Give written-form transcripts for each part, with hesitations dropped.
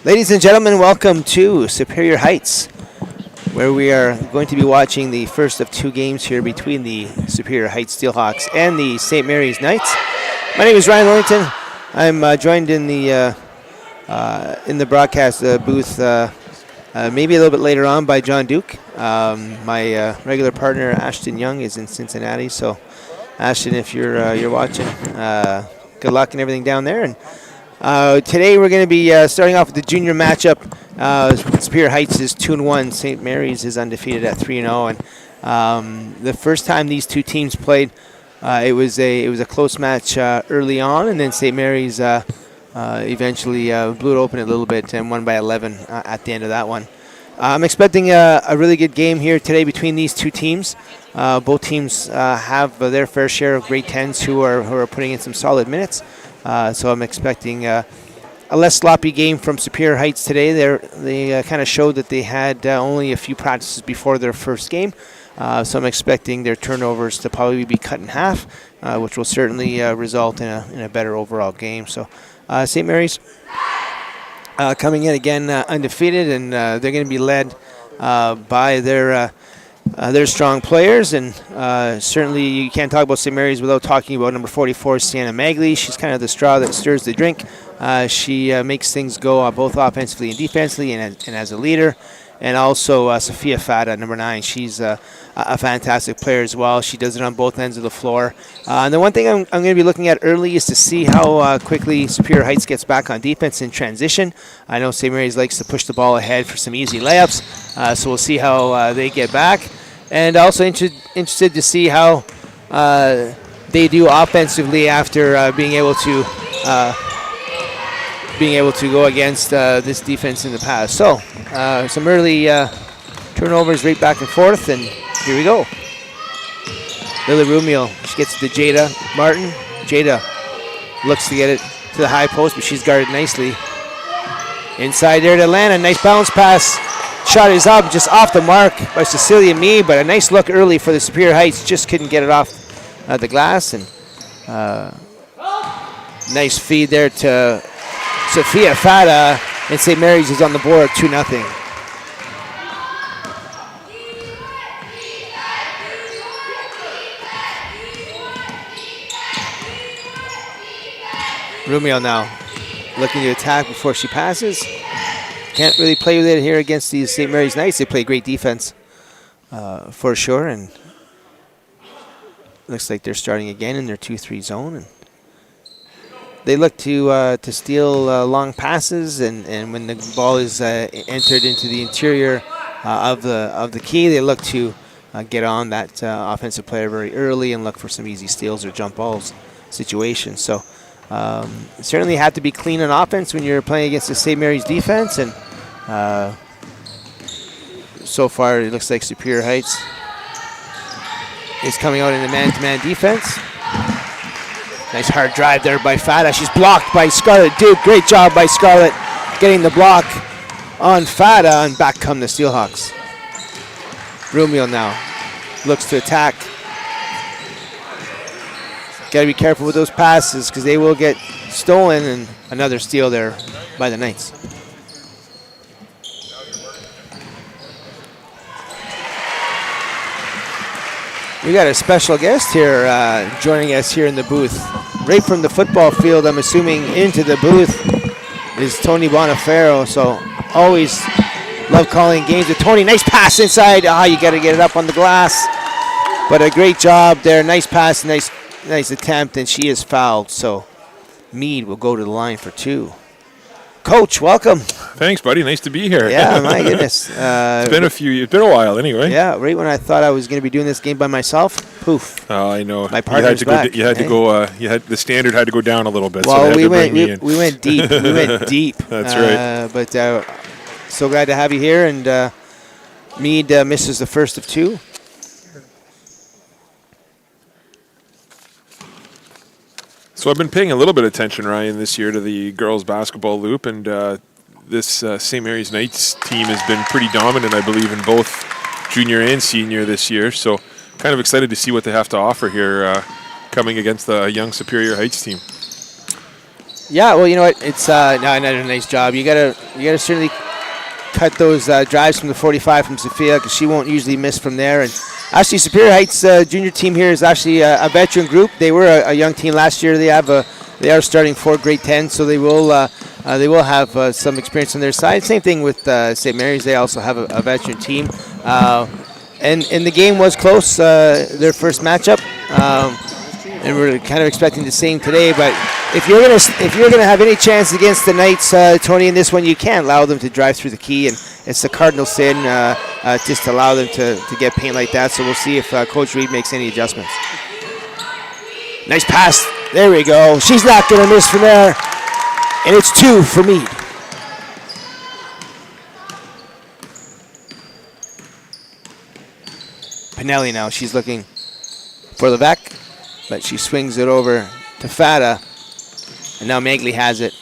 Ladies and gentlemen, welcome to Superior Heights, where we are going to be watching the first of two games here between the Superior Heights Steehawks and the St. Mary's Knights. My name is Ryan Lillington. I'm joined in the broadcast booth maybe a little bit later on by John Duke. My regular partner Ashton Young is in Cincinnati, so Ashton, if you're watching, good luck and everything down there. And today we're going to be starting off with the junior matchup. Superior Heights is 2-1. St. Mary's is undefeated at 3-0. And the first time these two teams played, it was a close match early on, and then St. Mary's eventually blew it open a little bit and won by 11 at the end of that one. I'm expecting a really good game here today between these two teams. Both teams have their fair share of grade 10s who are putting in some solid minutes. So I'm expecting a less sloppy game from Superior Heights today. They kind of showed that they had only a few practices before their first game. So I'm expecting their turnovers to probably be cut in half, which will certainly result in a better overall game. So St. Mary's coming in again undefeated, and they're going to be led by their strong players, and certainly you can't talk about St. Mary's without talking about number 44, Sienna Magley. She's kind of the straw that stirs the drink. She makes things go both offensively and defensively, and as a leader. And also Sophia Fata, number 9. She's a fantastic player as well. She does it on both ends of the floor. And the one thing I'm going to be looking at early is to see how quickly Superior Heights gets back on defense in transition. I know St. Mary's likes to push the ball ahead for some easy layups, so we'll see how they get back. And also interested to see how they do offensively after being able to go against this defense in the past. So some early turnovers right back and forth, and here we go. Lily Rumio, she gets it to Jada Martin. Jada looks to get it to the high post, but she's guarded nicely. Inside there to Atlanta, nice bounce pass. Shot is up, just off the mark by Cecilia Mead, but a nice look early for the Superior Heights. Just couldn't get it off the glass, and nice feed there to Sophia Fata, and St. Mary's is on the board 2-0. Rumio now looking to attack before she passes. Can't really play with it here against these St. Mary's Knights. They play great defense for sure, and looks like they're starting again in their 2-3 zone. And they look to steal long passes, and when the ball is entered into the interior of the key, they look to get on that offensive player very early and look for some easy steals or jump balls situations. So certainly have to be clean on offense when you're playing against the St. Mary's defense, and so far it looks like Superior Heights is coming out in the man-to-man defense. Nice hard drive there by Fata. She's blocked by Scarlett Duke. Great job by Scarlett getting the block on Fata, and back come the Steelhawks. Rumio now looks to attack. Got to be careful with those passes because they will get stolen, and another steal there by the Knights. We got a special guest here joining us here in the booth. Right from the football field, I'm assuming, into the booth is Tony Bonifero. So always love calling games with Tony. Nice pass inside. You got to get it up on the glass. But a great job there. Nice pass, nice attempt, and she is fouled. So Mead will go to the line for 2. Coach, welcome. Thanks, buddy. Nice to be here. Yeah, my goodness. It's been a while anyway. Yeah, right when I thought I was going to be doing this game by myself, poof. Oh, I know. My partner's back. The standard had to go down a little bit. Well, so we went deep. We went deep. That's right. But so glad to have you here, and Mead misses the first of 2. So I've been paying a little bit of attention, Ryan, this year to the girls' basketball loop, and this St. Mary's Knights team has been pretty dominant, I believe, in both junior and senior this year. So kind of excited to see what they have to offer here coming against the young Superior Heights team. Yeah, well, you know what? It's another nice job. You gotta certainly cut those drives from the 45 from Sophia because she won't usually miss from there. And actually, Superior Heights junior team here is actually a veteran group. They were a young team last year. They are starting for grade 10, so they will have some experience on their side. Same thing with St. Mary's. They also have a veteran team. And the game was close, their first matchup. And we're kind of expecting the same today, but if you're gonna have any chance against the Knights, Tony, in this one, you can't allow them to drive through the key, and it's the cardinal sin just to allow them to get paint like that. So we'll see if Coach Reed makes any adjustments. Nice pass. There we go. She's not gonna miss from there, and it's 2 for Meade. Pinelli now. She's looking for Levesque, but she swings it over to Fata. And now Magley has it.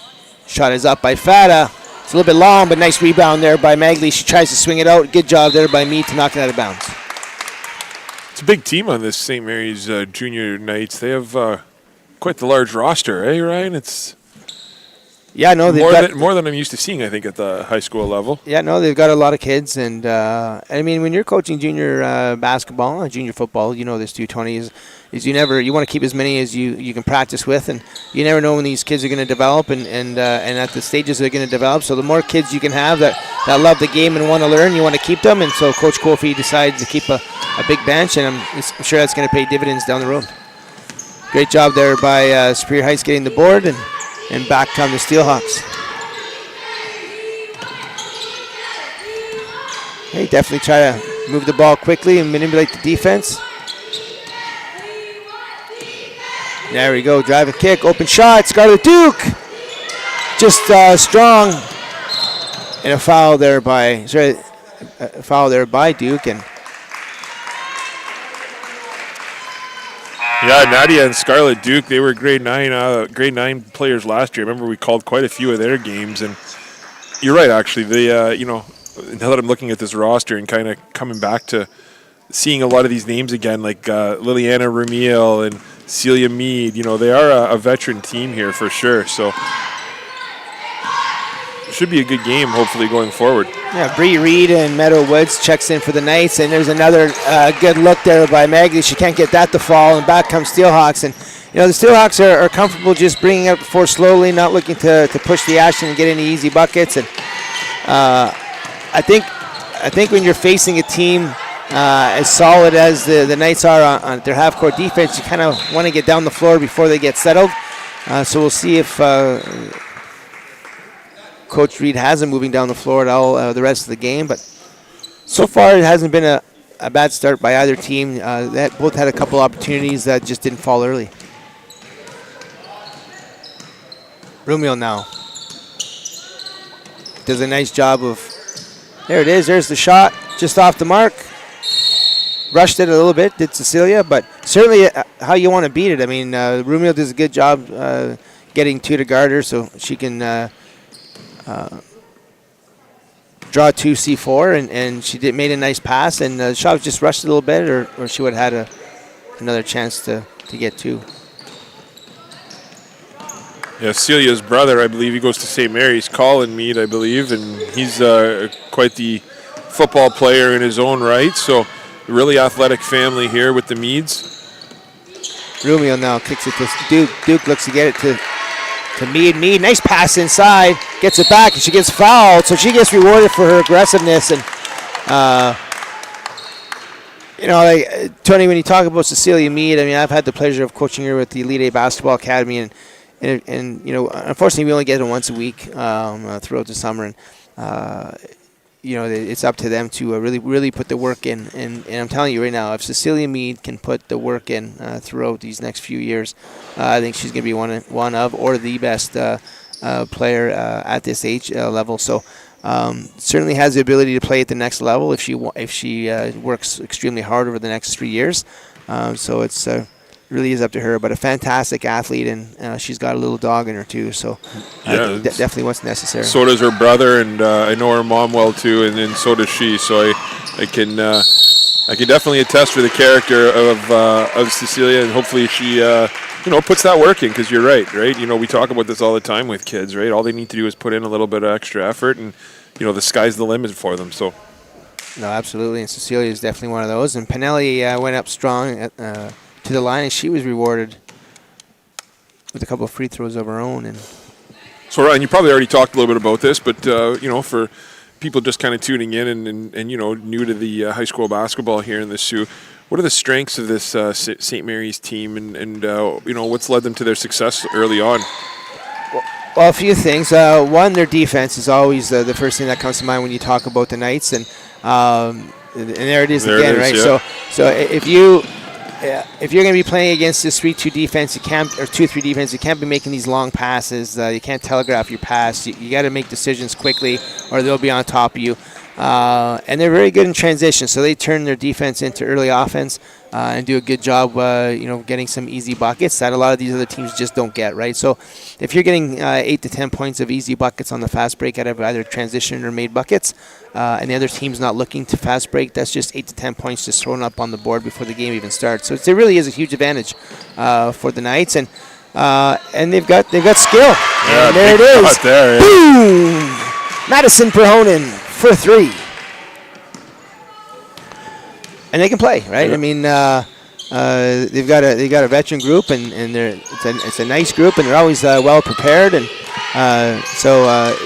Shot is up by Fata. It's a little bit long, but nice rebound there by Magley. She tries to swing it out. Good job there by Meade to knock it out of bounds. It's a big team on this St. Mary's Junior Knights. They have quite the large roster, eh, Ryan? It's more than I'm used to seeing, I think, at the high school level. Yeah, no, they've got a lot of kids, and I mean, when you're coaching junior basketball, junior football, you know this too, Tony, is you want to keep as many as you can practice with, and you never know when these kids are going to develop, and at the stages they're going to develop. So the more kids you can have that love the game and want to learn, you want to keep them. And so Coach Kofi decided to keep a big bench, and I'm sure that's going to pay dividends down the road. Great job there by Superior Heights getting the board, and back come the Steehawks. They definitely try to move the ball quickly and manipulate the defense. There we go, drive and kick, open shot, Scarlett Duke. Just strong. And a foul there by Duke. And yeah, Nadia and Scarlett Duke, they were grade 9 players last year. I remember we called quite a few of their games, and you're right, actually. They, now that I'm looking at this roster and kind of coming back to seeing a lot of these names again, like Liliana Ramiel and Celia Meade, they are a veteran team here for sure. So it should be a good game, hopefully, going forward. Yeah, Bree Reed and Meadow Woods checks in for the Knights, and there's another good look there by Maggie. She can't get that to fall, and back comes Steelhawks. And the Steelhawks are comfortable just bringing up the floor slowly, not looking to push the action and get any easy buckets. And I think when you're facing a team as solid as the Knights are on their half-court defense, you kind of want to get down the floor before they get settled. So we'll see if Coach Reed has them moving down the floor at all the rest of the game. But so far it hasn't been a bad start by either team. They both had a couple opportunities that just didn't fall early. Rumio now does a nice job of, there it is, there's the shot, just off the mark. Rushed it a little bit, did Cecilia, but certainly how you want to beat it. I mean, Rumio does a good job getting two to guard her so she can draw 2 C4, and she made a nice pass, and the shot was just rushed a little bit, or she would have had another chance to get 2. Yeah, Celia's brother, I believe, he goes to St. Mary's, Colin Meade, I believe, and he's quite the football player in his own right. So, a really athletic family here with the Meads. Rumio now kicks it to Duke. Duke looks to get it to Meade. Meade, nice pass inside, gets it back, and she gets fouled, so she gets rewarded for her aggressiveness. And Tony, when you talk about Cecilia Meade, I mean, I've had the pleasure of coaching her with the Elite 8 Basketball Academy, and unfortunately, we only get it once a week throughout the summer, and it's up to them to really put the work in. And I'm telling you right now, if Cecilia Meade can put the work in throughout these next few years, I think she's going to be one of or the best player at this age level. So certainly has the ability to play at the next level if she works extremely hard over the next 3 years. So it's really is up to her, but a fantastic athlete, and she's got a little dog in her too, so definitely what's necessary. So does her brother, and I know her mom well too, and so does she, so I can definitely attest for the character of Cecilia, and hopefully she puts that work in, because you're right? We talk about this all the time with kids, right? All they need to do is put in a little bit of extra effort, and, the sky's the limit for them. So. No, absolutely, and Cecilia is definitely one of those. And Pinelli went up strong to the line, and she was rewarded with a couple of free throws of her own. And so, Ryan, you probably already talked a little bit about this, but for people just kind of tuning in and new to the high school basketball here in the Sioux, what are the strengths of this St. Mary's team, and what's led them to their success early on? Well, a few things. One, their defense is always the first thing that comes to mind when you talk about the Knights, and there it is again, right? Yeah. So if you're going to be playing against this 3-2 defense, or 2-3 defense, you can't be making these long passes. You can't telegraph your pass. You got to make decisions quickly, or they'll be on top of you. And they're very good in transition, so they turn their defense into early offense and do a good job, getting some easy buckets that a lot of these other teams just don't get, right? So if you're getting 8 to 10 points of easy buckets on the fast break out of either transition or made buckets, and the other team's not looking to fast break, that's just 8 to 10 points just thrown up on the board before the game even starts. So it really is a huge advantage for the Knights, and they've got skill. Yeah, and there it is. There, yeah. Boom! Madison Perhonen for 3. And they can play, right? Yeah. I mean, they've got a veteran group, and it's a nice group, and they're always well prepared, and so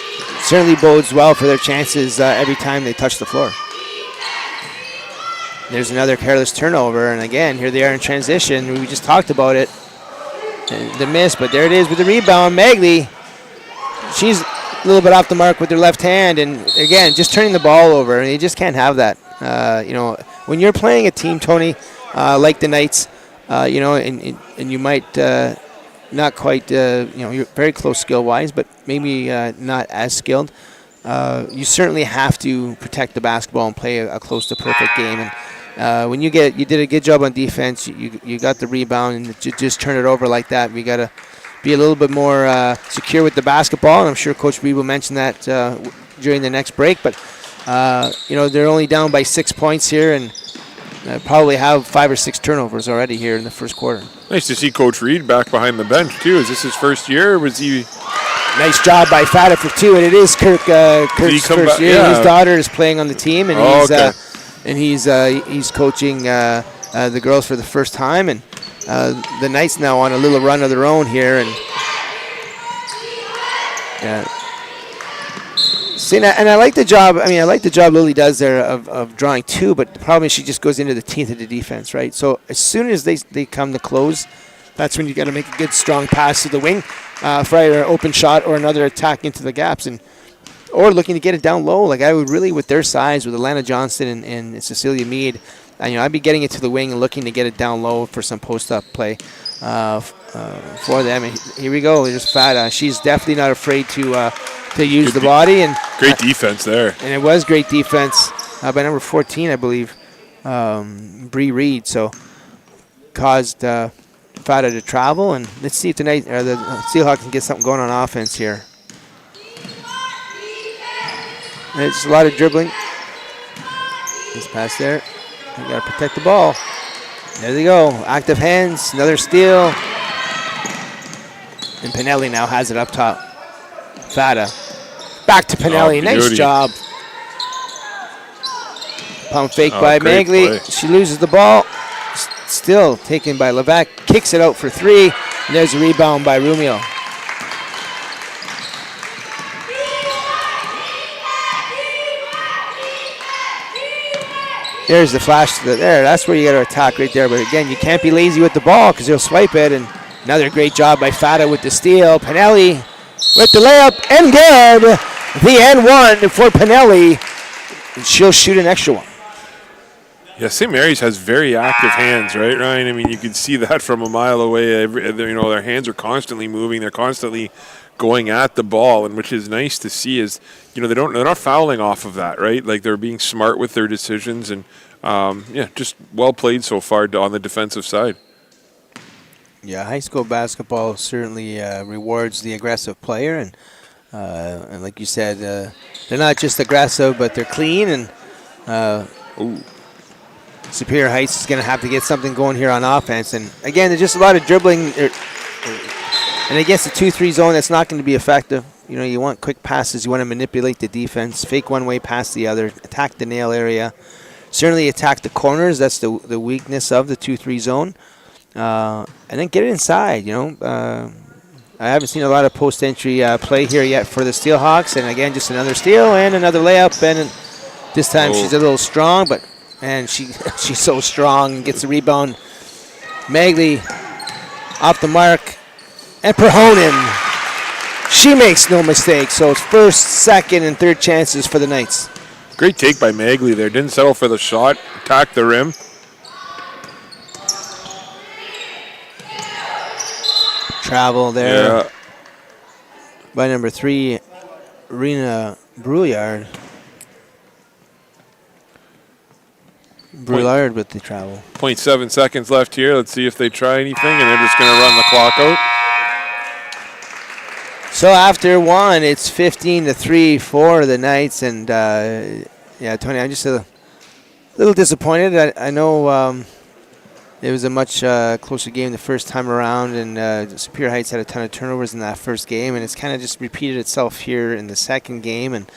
certainly bodes well for their chances every time they touch the floor. There's another careless turnover, and again, here they are in transition. We just talked about it, the miss, but there it is with the rebound. Magley, she's a little bit off the mark with her left hand, and again, just turning the ball over, and you just can't have that. When you're playing a team, Tony, like the Knights, and you might not quite, you're very close skill-wise, but maybe not as skilled. You certainly have to protect the basketball and play a close to perfect game. And when you did a good job on defense, you got the rebound, and you just turn it over like that. We got to be a little bit more secure with the basketball, and I'm sure Coach Reed will mention that during the next break. But they're only down by 6 points here, and probably have 5 or 6 turnovers already here in the first quarter. Nice to see Coach Reed back behind the bench too. Is this his first year, or was he? Nice job by Fata for 2, and it is Kirk's first year. Yeah. His daughter is playing on the team, and he's coaching the girls for the first time, and the Knights now on a little run of their own here, and see, and I like the job. I like the job Lily does there of drawing 2, but the problem is she just goes into the teeth of the defense, right? So as soon as they come to close, that's when you got to make a good strong pass to the wing for either an open shot or another attack into the gaps, or looking to get it down low. Like I would really, with their size, with Alana Johnston and Cecilia Mead, I'd be getting it to the wing and looking to get it down low for some post-up play for them. And here we go. There's Fata. She's definitely not afraid to use the body, and great defense there. And it was great defense by number 14, I believe, Bree Reed. So caused Fata to travel, and let's see if tonight the Steelhawks can get something going on offense here. And it's a lot of dribbling. This pass there. You got to protect the ball. There they go. Active hands. Another steal. And Pinelli now has it up top. Fata. Back to Pinelli. Nice job. Pump fake by Magley. She loses the ball. Still taken by Levac. Kicks it out for 3. And there's a rebound by Rumio. There's the flash to there. That's where you got to attack right there. But again, you can't be lazy with the ball because they'll swipe it. And another great job by Fata with the steal. Pinelli with the layup and good. The N1 for Pinelli. And she'll shoot an extra one. Yeah, St. Mary's has very active hands, right, Ryan? You can see that from a mile away. Their hands are constantly moving. They're constantly going at the ball, and which is nice to see. Is they're not fouling off of that, right? Like they're being smart with their decisions, and just well played so far on the defensive side. Yeah, high school basketball certainly rewards the aggressive player, and like you said, they're not just aggressive, but they're clean and. Superior Heights is going to have to get something going here on offense. And again, there's just a lot of dribbling. And against the 2-3 zone, that's not going to be effective. You know, you want quick passes. You want to manipulate the defense, fake one way, pass the other, attack the nail area. Certainly attack the corners. That's the weakness of the 2-3 zone. And then get it inside, you know. I haven't seen a lot of post-entry play here yet for the Steehawks. And again, just another steal and another layup. And this time she's a little strong, but man, she's so strong and gets the rebound. Magley off the mark. And Perhonen. She makes no mistake. So it's first, second, and third chances for the Knights. Great take by Magley there. Didn't settle for the shot. Attacked the rim. Travel there by number 3, Rena Brouillard. Brouillard with the travel. 0.7 seconds left here. Let's see if they try anything, and they're just going to run the clock out. So after one, it's 15-3 for the Knights, and yeah, Tony, I'm just a little disappointed. I know it was a much closer game the first time around, and Superior Heights had a ton of turnovers in that first game, and it's kind of just repeated itself here in the second game, and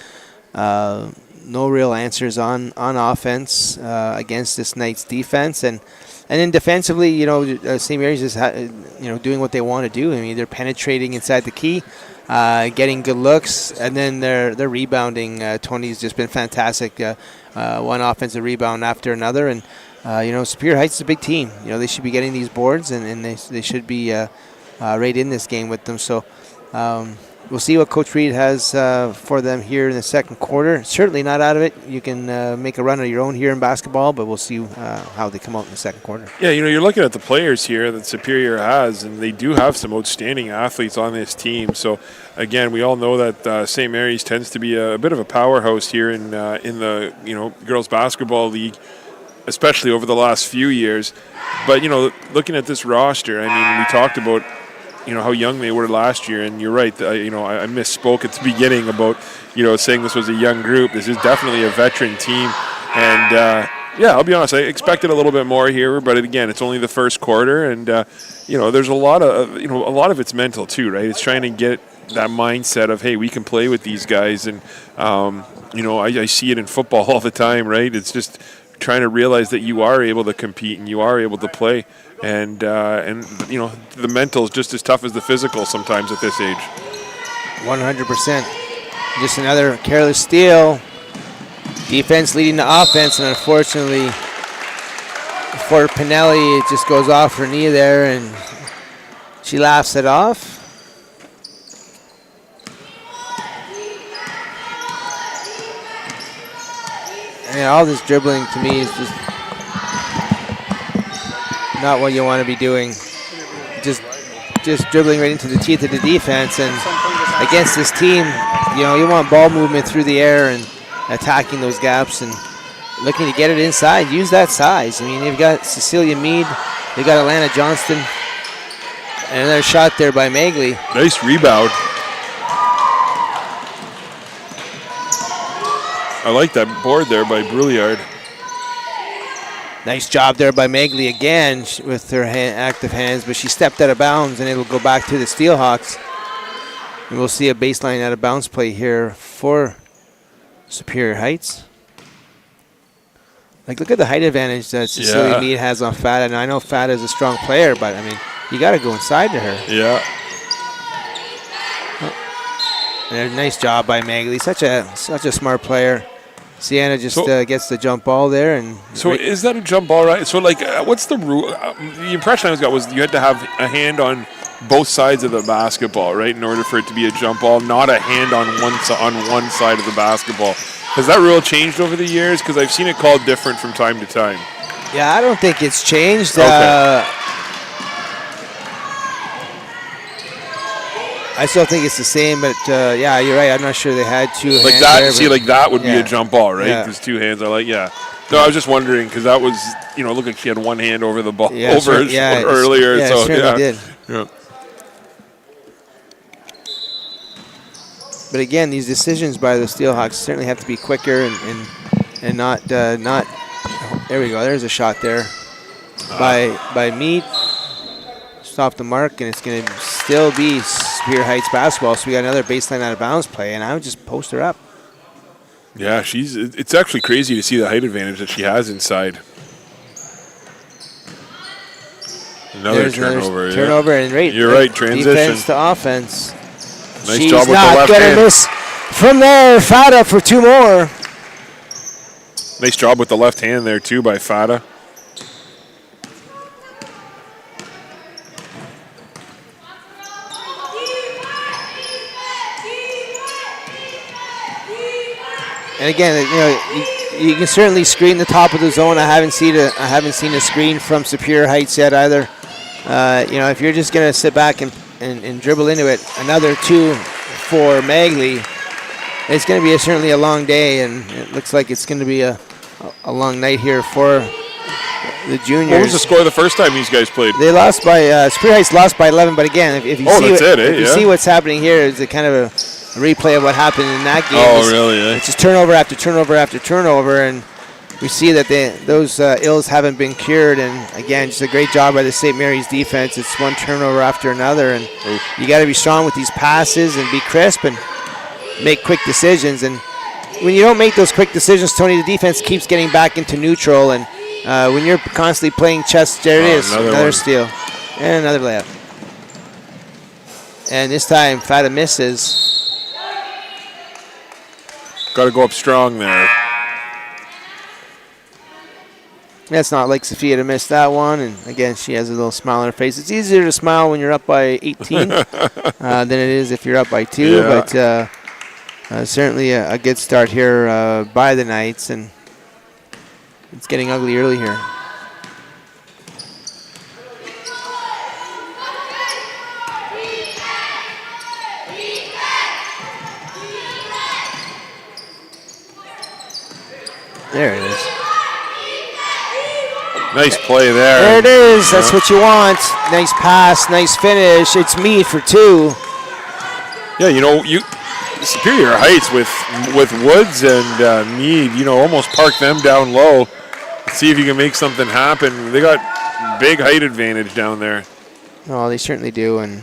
no real answers on offense against this Knights defense, and then defensively, you know, St. Mary's is doing what they want to do. I mean, they're penetrating inside the key, getting good looks, and then they're rebounding. Tony's just been fantastic. One offensive rebound after another, and Superior Heights is a big team. You know, they should be getting these boards, and they should be right in this game with them. So we'll see what Coach Reed has for them here in the second quarter. Certainly not out of it. You can make a run of your own here in basketball, but we'll see how they come out in the second quarter. Yeah, you know, you're looking at the players here that Superior has, and they do have some outstanding athletes on this team. So, again, we all know that St. Mary's tends to be a bit of a powerhouse here in the girls basketball league, especially over the last few years. But, you know, looking at this roster, I mean, we talked about, you know, how young they were last year, and you're right. I misspoke at the beginning about, saying this was a young group. This is definitely a veteran team, and I'll be honest. I expected a little bit more here, but again, it's only the first quarter, and there's a lot of it's mental too, right? It's trying to get that mindset of, hey, we can play with these guys, and I see it in football all the time, right? It's just trying to realize that you are able to compete and you are able to play. And the mental is just as tough as the physical sometimes at this age. 100%. Just another careless steal. Defense leading to offense, and unfortunately for Pinelli, it just goes off her knee there, and she laughs it off. And all this dribbling to me is just not what you want to be doing. Just dribbling right into the teeth of the defense, and against this team, you want ball movement through the air and attacking those gaps and looking to get it inside. Use that size. I mean, you've got Cecilia Mead, you've got Alana Johnston, and another shot there by Magley. Nice rebound. I like that board there by Brouillard. Nice job there by Magley again with her active hands, but she stepped out of bounds, and it'll go back to the Steelhawks. And we'll see a baseline out of bounds play here for Superior Heights. Like, look at the height advantage that Cecilia Mead has on Fat. And I know Fat is a strong player, but, I mean, you got to go inside to her. Yeah. And a nice job by Magley. Such a smart player. Sienna just gets the jump ball there. And so is that a jump ball, right? So, like, what's the rule? The impression I got was you had to have a hand on both sides of the basketball, right, in order for it to be a jump ball, not a hand on one side of the basketball. Has that rule changed over the years? Because I've seen it called different from time to time. Yeah, I don't think it's changed. Okay. I still think it's the same, but yeah, you're right. I'm not sure they had two hands like that. There, like that would be a jump ball, right? Yeah. Because two hands are like, yeah. No, I was just wondering because that was, looked like she had one hand over the ball earlier. Yeah, so it certainly did. Yeah. But again, these decisions by the Steelhawks certainly have to be quicker and not There we go. There's a shot there by Mead. Just off the mark, and it's going to still be Superior Heights basketball. So we got another baseline out of bounds play, and I would just post her up. Yeah, it's actually crazy to see the height advantage that she has inside. There's turnover. Turnover and rate. You're right, transition. Defense to offense. Nice job with the left hand. She's not going to miss from there. Fata for 2 more. Nice job with the left hand there, too, by Fata. And again, you can certainly screen the top of the zone. I haven't seen a screen from Superior Heights yet either. If you're just going to sit back and dribble into it, another 2 for Magley, it's going to be certainly a long day, and it looks like it's going to be a long night here for the juniors. What was the score the first time these guys played? They lost by Superior Heights lost by 11, but again, if you see what's happening here, is it kind of a replay of what happened in that game. Really? It's just turnover after turnover after turnover, and we see that those ills haven't been cured. And again, just a great job by the St. Mary's defense. It's one turnover after another, and you got to be strong with these passes and be crisp and make quick decisions. And when you don't make those quick decisions, Tony, the defense keeps getting back into neutral. And when you're constantly playing chess, there it is, another steal and another layup. And this time, Fata misses. Got to go up strong there. That's not like Sophia to miss that one. And again, she has a little smile on her face. It's easier to smile when you're up by 18 than it is if you're up by 2. Yeah. But certainly a good start here by the Knights. And it's getting ugly early here. There it is. Nice play there. There it is. That's what you want. Nice pass, nice finish. It's Mead for 2. Yeah, Superior Heights with Woods and Mead, almost park them down low. See if you can make something happen. They got big height advantage down there. Oh, they certainly do. And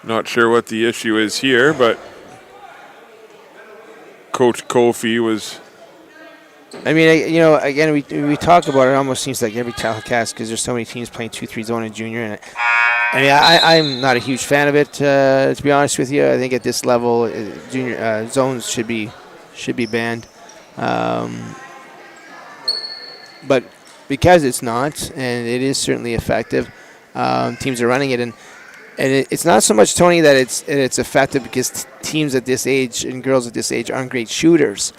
not sure what the issue is here, but Coach Kofi was... I mean, again, we talk about it. It almost seems like every telecast because there's so many teams playing 2-3 zone in junior. And I'm not a huge fan of it, to be honest with you. I think at this level, junior zones should be banned. But because it's not, and it is certainly effective, teams are running it. And it's not so much, Tony, that it's effective because teams at this age and girls at this age aren't great shooters.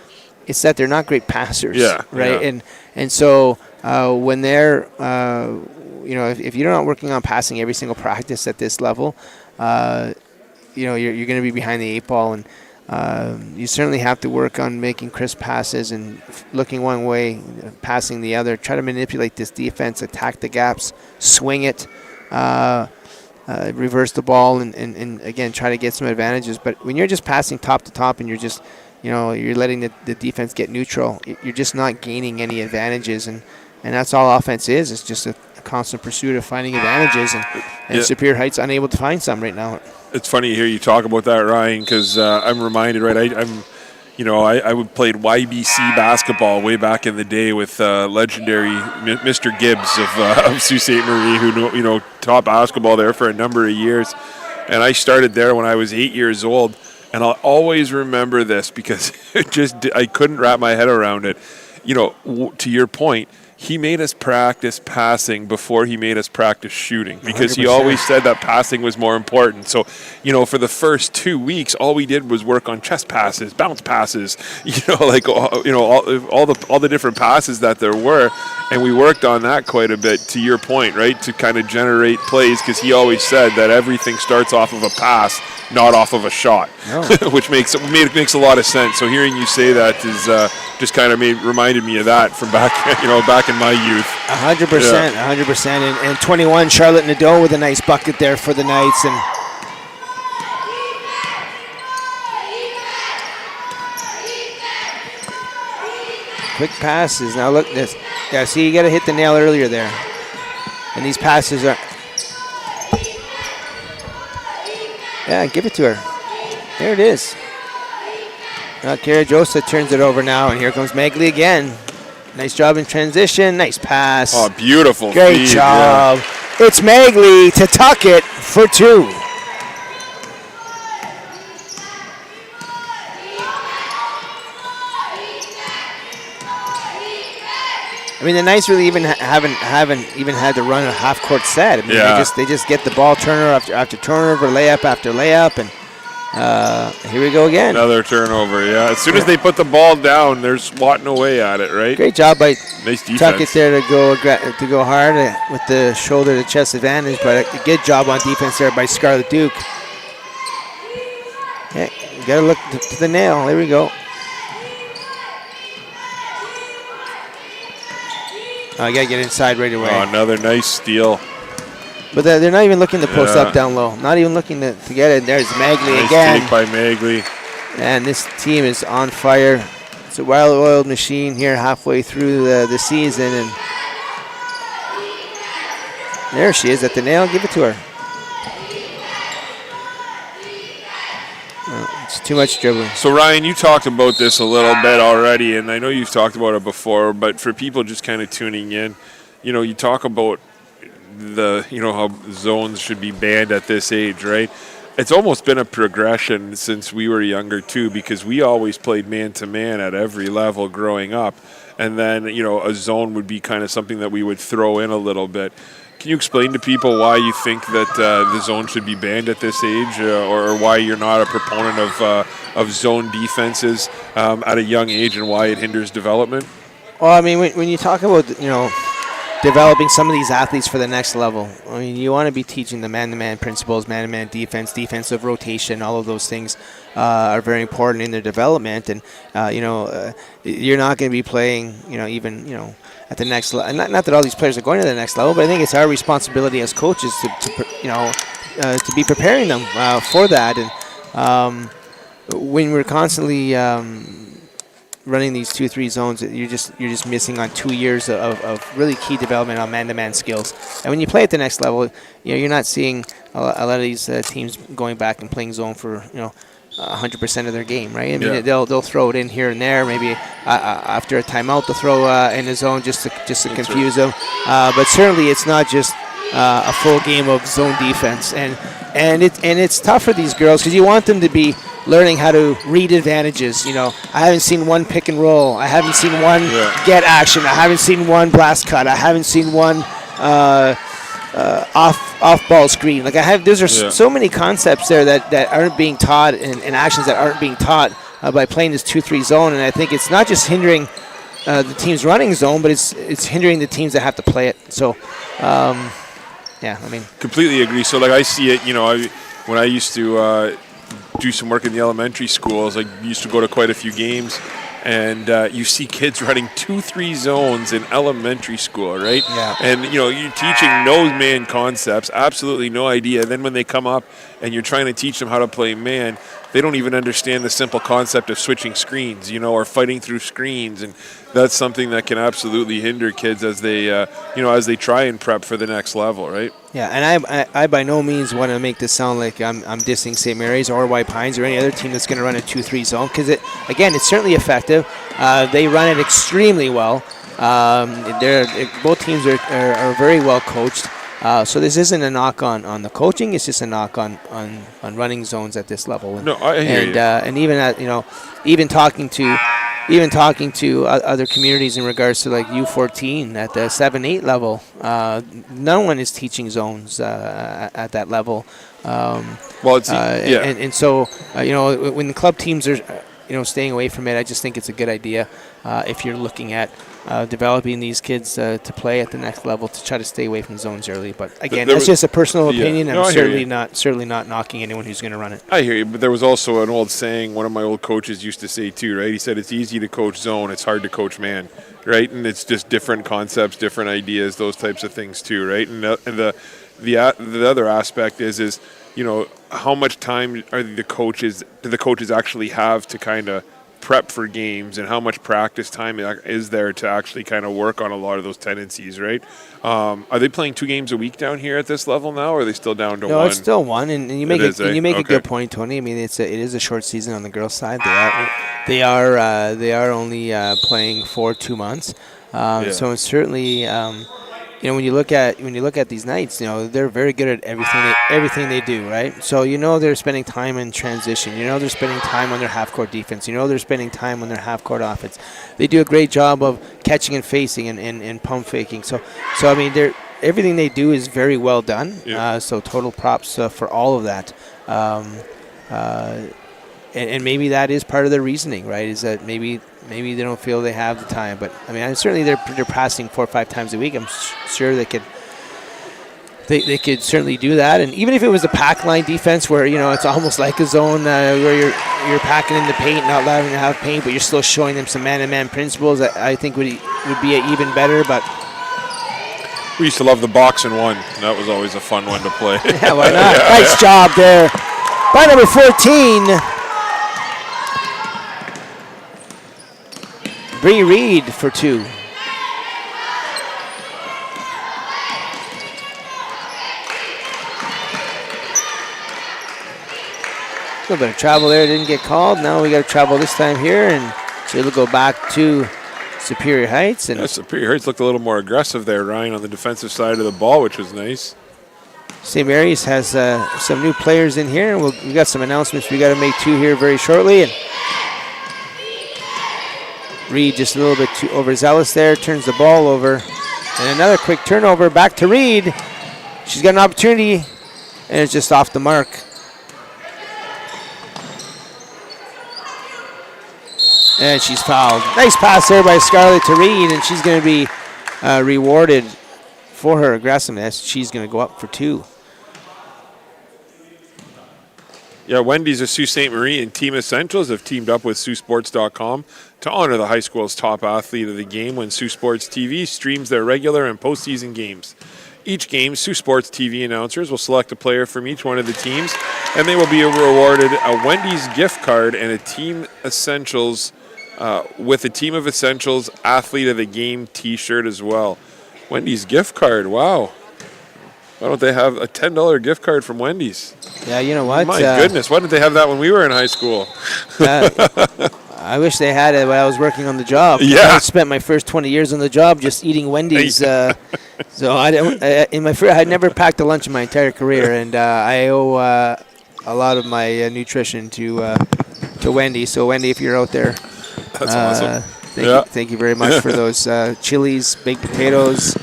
It's that they're not great passers, right? Yeah. And so when they're, if you're not working on passing every single practice at this level, you're going to be behind the 8 ball, and you certainly have to work on making crisp passes and looking one way, passing the other. Try to manipulate this defense, attack the gaps, swing it. Reverse the ball and again try to get some advantages. But when you're just passing top to top and you're just you're letting the defense get neutral, you're just not gaining any advantages, and that's all offense is. It's just a constant pursuit of finding advantages, and Superior Heights unable to find some right now. It's funny to hear you talk about that, Ryan, because I'm reminded, right, I played YBC basketball way back in the day with legendary Mr. Gibbs of Sault Ste. Marie, who taught basketball there for a number of years. And I started there when I was 8 years old. And I'll always remember this because I couldn't wrap my head around it. To your point, he made us practice passing before he made us practice shooting because 100%. He always said that passing was more important. So, for the first 2 weeks, all we did was work on chest passes, bounce passes, all the different passes that there were, and we worked on that quite a bit. To your point, right, to kind of generate plays, because he always said that everything starts off of a pass, not off of a shot, which makes a lot of sense. So hearing you say that is just kind of reminded me of that from back in my youth. 100%, 100%. And 21, Charlotte Nadeau with a nice bucket there for the Knights. And quick passes. Now look this. Yeah, see, you got to hit the nail earlier there. And these passes are. Yeah, give it to her. There it is. Now Karajosa turns it over now, and here comes Megley again. Nice job in transition. Nice pass. Oh, beautiful. Great feed, job. Yeah. It's Megley to tuck it for 2. I mean, the Knights really even haven't even had to run a half-court set. I mean, they just get the ball turnover after turnover, layup after layup, and here we go again. Another turnover, yeah. As soon as they put the ball down, they're swatting away at it, right? Great job by nice defense. Tuckett there to go hard with the shoulder-to-chest advantage, but a good job on defense there by Scarlett Duke. Yeah, you got to look to the nail. There we go. Oh, you got to get inside right away. Oh, another nice steal. But they're not even looking to post up down low. Not even looking to get it. There's Megley again. Nice take by Megley. And this team is on fire. It's a well-oiled machine here halfway through the season. And there she is at the nail. Give it to her. Oh, it's too much dribbling. So, Ryan, you talked about this a little bit already, and I know you've talked about it before, but for people just kind of tuning in, you talk about how zones should be banned at this age, right? It's almost been a progression since we were younger too, because we always played man-to-man at every level growing up, and then a zone would be kind of something that we would throw in a little bit. Can you explain to people why you think that the zone should be banned at this age, or why you're not a proponent of zone defenses at a young age, and why it hinders development? Well, I mean, when you talk about developing some of these athletes for the next level, I mean, you want to be teaching the man-to-man principles, man-to-man defense, defensive rotation. All of those things are very important in their development, and you're not going to be playing, even at the next level. Not that all these players are going to the next level, but I think it's our responsibility as coaches to be preparing them for that. And when we're constantly running these 2-3 zones, you're just missing on 2 years of really key development on man-to-man skills. And when you play at the next level, you're not seeing a lot of these teams going back and playing zone for 100% of their game, right? I mean, they'll throw it in here and there. Maybe after a timeout, they'll throw in the zone just to confuse them. But certainly, it's not just a full game of zone defense, and it's tough for these girls because you want them to be learning how to read advantages. I haven't seen one pick and roll. I haven't seen one get action. I haven't seen one blast cut. I haven't seen one off ball screen. Those are so many concepts there that aren't being taught, and actions that aren't being taught by playing this 2-3 zone. And I think it's not just hindering the teams running zone, but it's hindering the teams that have to play it. So, completely agree. So, I see it. When I used to do some work in the elementary schools, I used to go to quite a few games, and you see kids running 2-3 zones in elementary school, right? Yeah. And you're teaching no man concepts, absolutely no idea. Then when they come up and you're trying to teach them how to play man, they don't even understand the simple concept of switching screens, or fighting through screens, and that's something that can absolutely hinder kids as they try and prep for the next level, right? Yeah, and I by no means want to make this sound like I'm dissing St. Mary's or White Pines or any other team that's going to run a 2-3 zone, because it's certainly effective. They run it extremely well. Both teams are very well coached. So this isn't a knock on the coaching; it's just a knock on running zones at this level. No, I hear you. And even talking to other communities in regards to like U14 at the 7-8 level, no one is teaching zones at that level. And so when the club teams are staying away from it, I just think it's a good idea if you're looking at developing these kids to play at the next level, to try to stay away from zones early. But again, that's just a personal opinion. No, I'm certainly not knocking anyone who's going to run it. I hear you, but there was also an old saying one of my old coaches used to say too, right? He said it's easy to coach zone, it's hard to coach man, right? And it's just different concepts, different ideas, those types of things too, right? And the other aspect is, you know, how much time do the coaches actually have to kind of prep for games and how much practice time is there to actually kind of work on a lot of those tendencies, right? Are they playing 2 games a week down here at this level now, or are they still down to one? No, it's still one, and you make you make a Okay. good point, Tony. I mean, it is a short season on the girls' side. They are only playing for 2 months, so it's certainly. When you look at these Knights, they're very good at everything they do, right? So they're spending time in transition. They're spending time on their half-court defense. They're spending time on their half-court offense. They do a great job of catching and facing and pump faking. So I mean, everything they do is very well done. Yeah. So total props for all of that. And maybe that is part of their reasoning, right? Is that maybe they don't feel they have the time, but I mean, certainly they're passing 4 or 5 times a week. I'm sure they could certainly do that. And even if it was a pack line defense, where it's almost like a zone where you're packing in the paint, not allowing them to have paint, but you're still showing them some man-to-man principles, I think would be even better. But we used to love the box and one. That was always a fun one to play. Yeah, why not? Nice job there by number 14. Bree Reed for 2. A little bit of travel there, didn't get called. Now we got to travel this time here, and so it'll go back to Superior Heights. And Superior Heights looked a little more aggressive there, Ryan, on the defensive side of the ball, which was nice. St. Mary's has some new players in here. We got some announcements we got to make too here very shortly. And Reed just a little bit too overzealous there, turns the ball over. And another quick turnover, back to Reed. She's got an opportunity, and it's just off the mark. And she's fouled. Nice pass there by Scarlett to Reed, and she's going to be rewarded for her aggressiveness. She's going to go up for 2. Yeah, Wendy's of Sault Ste. Marie and Team Essentials have teamed up with Saultsports.com to honor the high school's top athlete of the game when Sault Sports TV streams their regular and postseason games. Each game, Sault Sports TV announcers will select a player from each one of the teams, and they will be rewarded a Wendy's gift card and a Team Essentials with a Team of Essentials Athlete of the Game T-shirt as well. Wendy's gift card, wow. Why don't they have a $10 gift card from Wendy's? Yeah, you know what? My goodness, why didn't they have that when we were in high school? I wish they had it when I was working on the job. Yeah. I spent my first 20 years on the job just eating Wendy's. So I never packed a lunch in my entire career, and I owe a lot of my nutrition to Wendy. So Wendy, if you're out there, that's awesome. Thank you very much for those chilies, baked potatoes,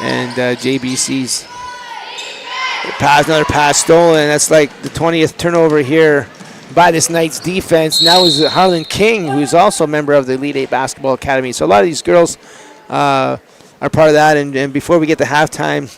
and JBCs. Another pass stolen. That's like the 20th turnover here by this Knights defense. Now is Harlan King, who's also a member of the Elite 8 Basketball Academy. So a lot of these girls are part of that. And before we get to halftime,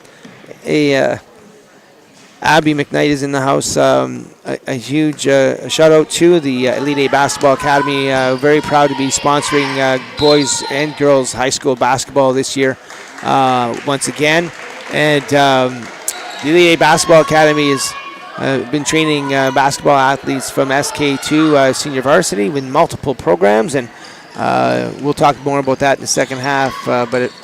Abby McKnight is in the house. A huge shout out to the Elite 8 Basketball Academy. Very proud to be sponsoring boys and girls high school basketball this year once again. And the Elite 8 Basketball Academy has been training basketball athletes from SK to senior varsity with multiple programs, and we'll talk more about that in the second half. But if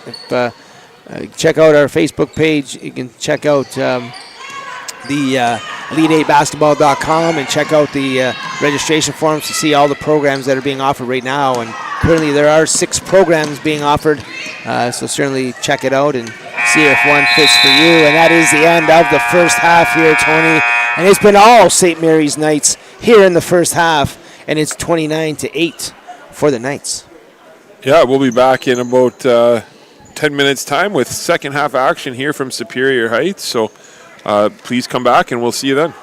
check out our Facebook page, you can check out the elite8basketball.com and check out the registration forms to see all the programs that are being offered right now. And currently there are 6 programs being offered, so certainly check it out and see if one fits for you. And that is the end of the first half here, Tony. And it's been all St. Mary's Knights here in the first half, and it's 29-8 for the Knights. Yeah, we'll be back in about 10 minutes' time with second half action here from Superior Heights. So please come back, and we'll see you then.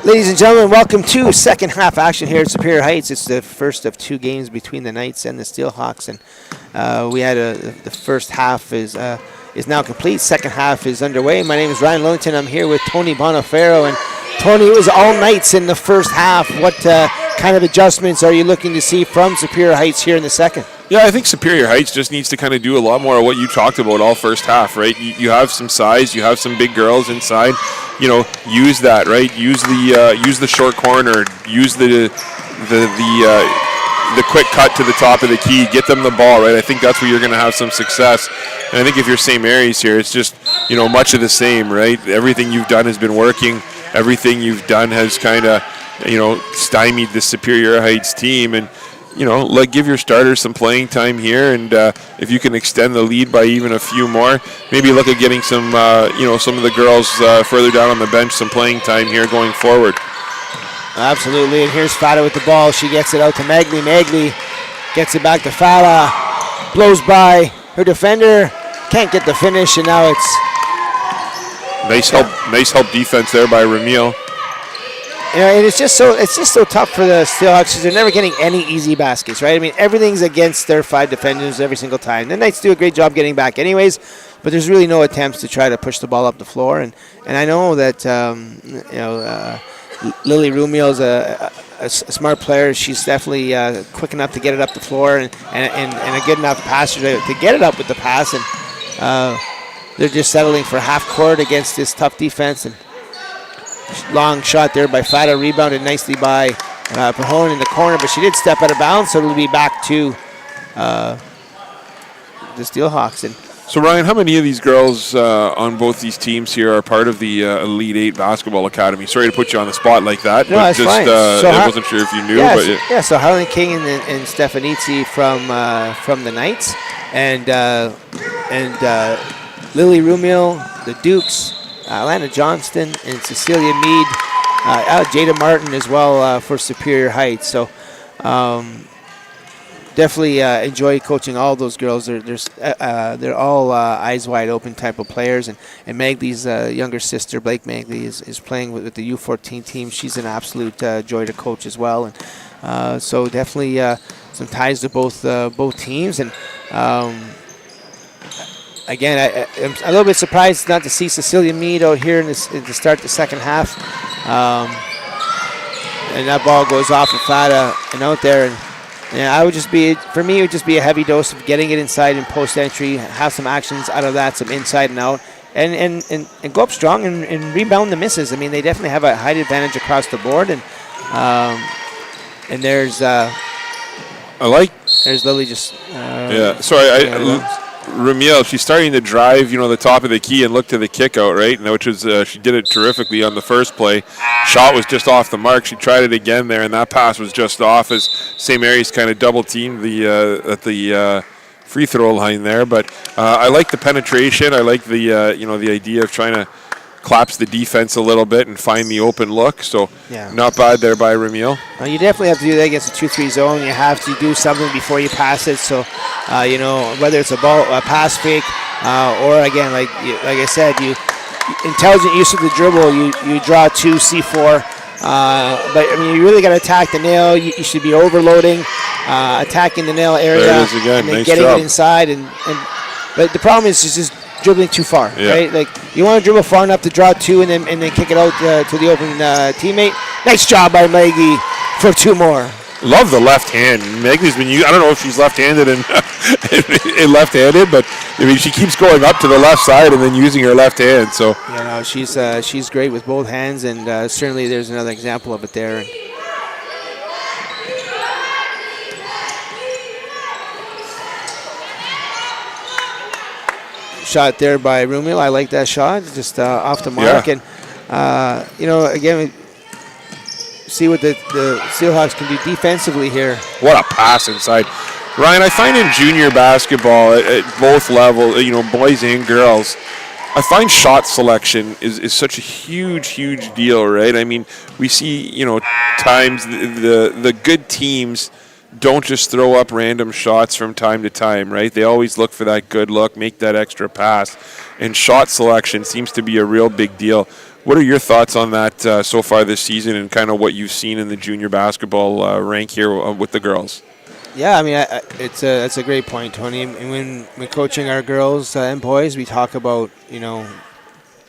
Ladies and gentlemen, welcome to second half action here at Superior Heights. It's the first of two games between the Knights and the Steehawks, and we had the first half is now complete. Second half is underway. My name is Ryan Lillington. I'm here with Tony Bonafero, and Tony, it was all Knights in the first half. What kind of adjustments are you looking to see from Superior Heights here in the second? Yeah, I think Superior Heights just needs to kind of do a lot more of what you talked about all first half, right? You have some size, you have some big girls inside. Use that, right? Use the short corner, use the quick cut to the top of the key, get them the ball, right? I think that's where you're going to have some success. And I think if you're St. Mary's here, it's just much of the same, right? Everything you've done has been working. Everything you've done has kind of stymied the Superior Heights team, and give your starters some playing time here, and if you can extend the lead by even a few more, maybe look at getting some some of the girls further down on the bench some playing time here going forward. Absolutely, and here's Fada with the ball. She gets it out to Magley. Magley gets it back to Fada. Blows by her defender. Can't get the finish, and now it's nice help defense there by Ramil. And it's just so tough for the Steelhawks because they're never getting any easy baskets, right? I mean, everything's against their 5 defenders every single time. The Knights do a great job getting back anyways, but there's really no attempts to try to push the ball up the floor. And I know that Lily Rumiel's a smart player. She's definitely quick enough to get it up the floor and a good enough passer to get it up with the pass. And they're just settling for half court against this tough defense. And long shot there by Fada, rebounded nicely by Perhone in the corner, but she did step out of bounds, so it'll be back to the Steelhawks. And so, Ryan, how many of these girls on both these teams here are part of the Elite 8 Basketball Academy? Sorry to put you on the spot like that, no, but that's fine. I wasn't sure if you knew. So Harlan King and Stefanitzi from the Knights, and Lily Rumiel, the Dukes, Alana Johnston, and Cecilia Mead, Jada Martin as well for Superior Heights. So definitely enjoy coaching all those girls. They're all eyes wide open type of players. And Magley's younger sister, Blake Magley, is playing with the U14 team. She's an absolute joy to coach as well. And so definitely some ties to both teams. And again, I'm a little bit surprised not to see Cecilia Mead out here to start the second half. And that ball goes off of Fada and out there. And it would just be a heavy dose of getting it inside in post entry, have some actions out of that, some inside and out, and go up strong and rebound the misses. I mean, they definitely have a height advantage across the board. And there's Lily just Ramiel, she's starting to drive, the top of the key and look to the kick out, right? And which was she did it terrifically on the first play. Shot was just off the mark. She tried it again there, and that pass was just off as St. Mary's kind of double teamed at the free throw line there. But I like the penetration. I like the the idea of trying to collapse the defense a little bit and find the open look. So not bad there by Ramiel. Well, you definitely have to do that against a 2-3 zone. You have to do something before you pass it. So, whether it's a pass fake, or again, like I said, intelligent use of the dribble. You draw 2 C4. But I mean, you really got to attack the nail. You should be overloading, attacking the nail area, there it is again. And then nice getting job. It inside. But the problem is just dribbling too far, right? Like you want to dribble far enough to draw 2 and then kick it out to the open teammate. Nice job by Maggie for 2 more. Love the left hand. Maggie's been I don't know if she's left-handed and left-handed, but I mean she keeps going up to the left side and then using her left hand. So she's great with both hands, and certainly there's another example of it there. Shot there by Rumiel. I like that shot, just off the mark. And again, see what the Steelhawks can do defensively here. What a pass inside. Ryan, I find in junior basketball at both levels, boys and girls, I find shot selection is such a huge deal, right? I mean, we see, times the good teams don't just throw up random shots from time to time, right? They always look for that good look, make that extra pass. And shot selection seems to be a real big deal. What are your thoughts on that so far this season and kind of what you've seen in the junior basketball rank here with the girls? Yeah, I mean, that's a great point, Tony. And when we're coaching our girls and boys, we talk about,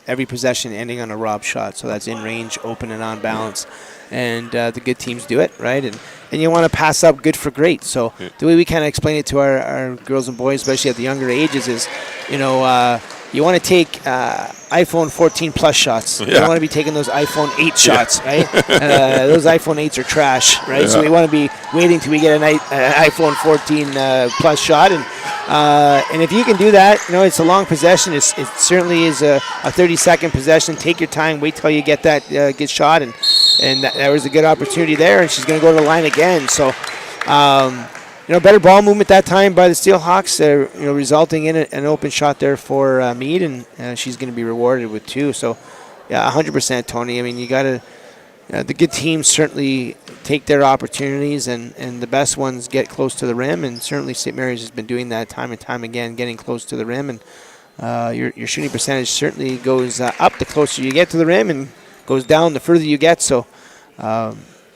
every possession ending on a rob shot. So that's in range, open, and on balance. And the good teams do it, right? And you want to pass up good for great. So the way we kind of explain it to our girls and boys, especially at the younger ages, is, you want to take iPhone 14 Plus shots. You don't want to be taking those iPhone 8 shots, right? Those iPhone 8s are trash, right? Yeah. So we want to be waiting till we get an iPhone 14 Plus shot. And if you can do that, it's a long possession. It certainly is a 30-second possession. Take your time. Wait till you get that good shot. And that was a good opportunity there. And she's going to go to the line again. So, better ball movement that time by the Steehawks, resulting in an open shot there for Meade, and she's going to be rewarded with 2. So, yeah, 100%, Tony. I mean, you got to the good teams certainly take their opportunities, and the best ones get close to the rim, and certainly St. Mary's has been doing that time and time again, getting close to the rim, and your shooting percentage certainly goes up the closer you get to the rim, and goes down the further you get. So,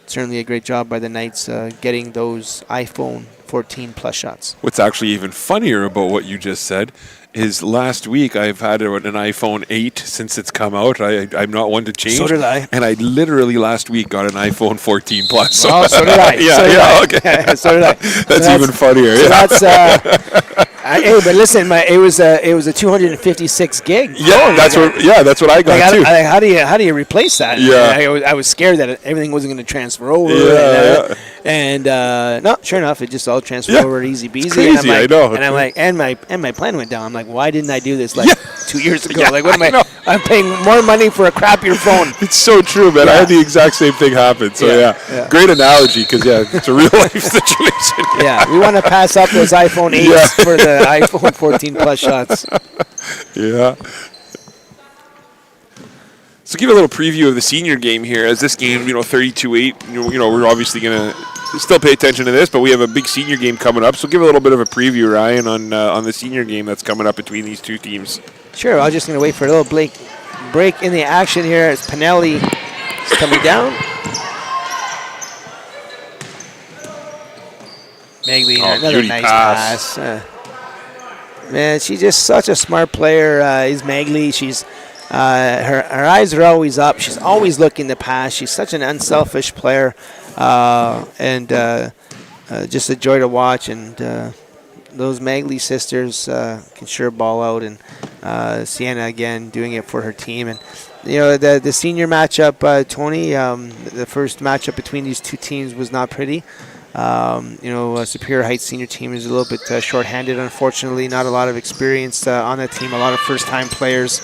certainly a great job by the Knights getting those iPhone 14 Plus shots. What's actually even funnier about what you just said is last week I've had an iPhone 8 since it's come out. I'm not one to change. So did I. And I literally last week got an iPhone 14 Plus. So, so did I. Okay. So did I. That's even funnier. So that's... hey, but listen, it was a 256 gig. Yeah, that's what I got too. How do you replace that? Yeah, I was scared that everything wasn't going to transfer over. Yeah, and no, sure enough, it just all transferred over easy peasy. It's crazy, I know. And I'm like, and my plan went down. I'm like, why didn't I do this 2 years ago? Yeah, like, what am I? I'm paying more money for a crappier phone. It's so true, man. I had the exact same thing happen. So great analogy because it's a real life situation. Yeah, we want to pass up those iPhone 8s for the iPhone 14 Plus shots. Yeah. So give a little preview of the senior game here. As this game, 32-8, we're obviously going to still pay attention to this, but we have a big senior game coming up. So give a little bit of a preview, Ryan, on the senior game that's coming up between these two teams. Sure. I'm just going to wait for a little break in the action here as Pinelli is coming down. Magley, another nice pass. Man, she's just such a smart player. Is Magley. She's her eyes are always up. She's always looking to pass. She's such an unselfish player, and just a joy to watch. And those Magley sisters can sure ball out. And Sienna again doing it for her team. And the senior matchup, Tony. The first matchup between these two teams was not pretty. Superior Heights senior team is a little bit short-handed, unfortunately. Not a lot of experience on that team. A lot of first-time players.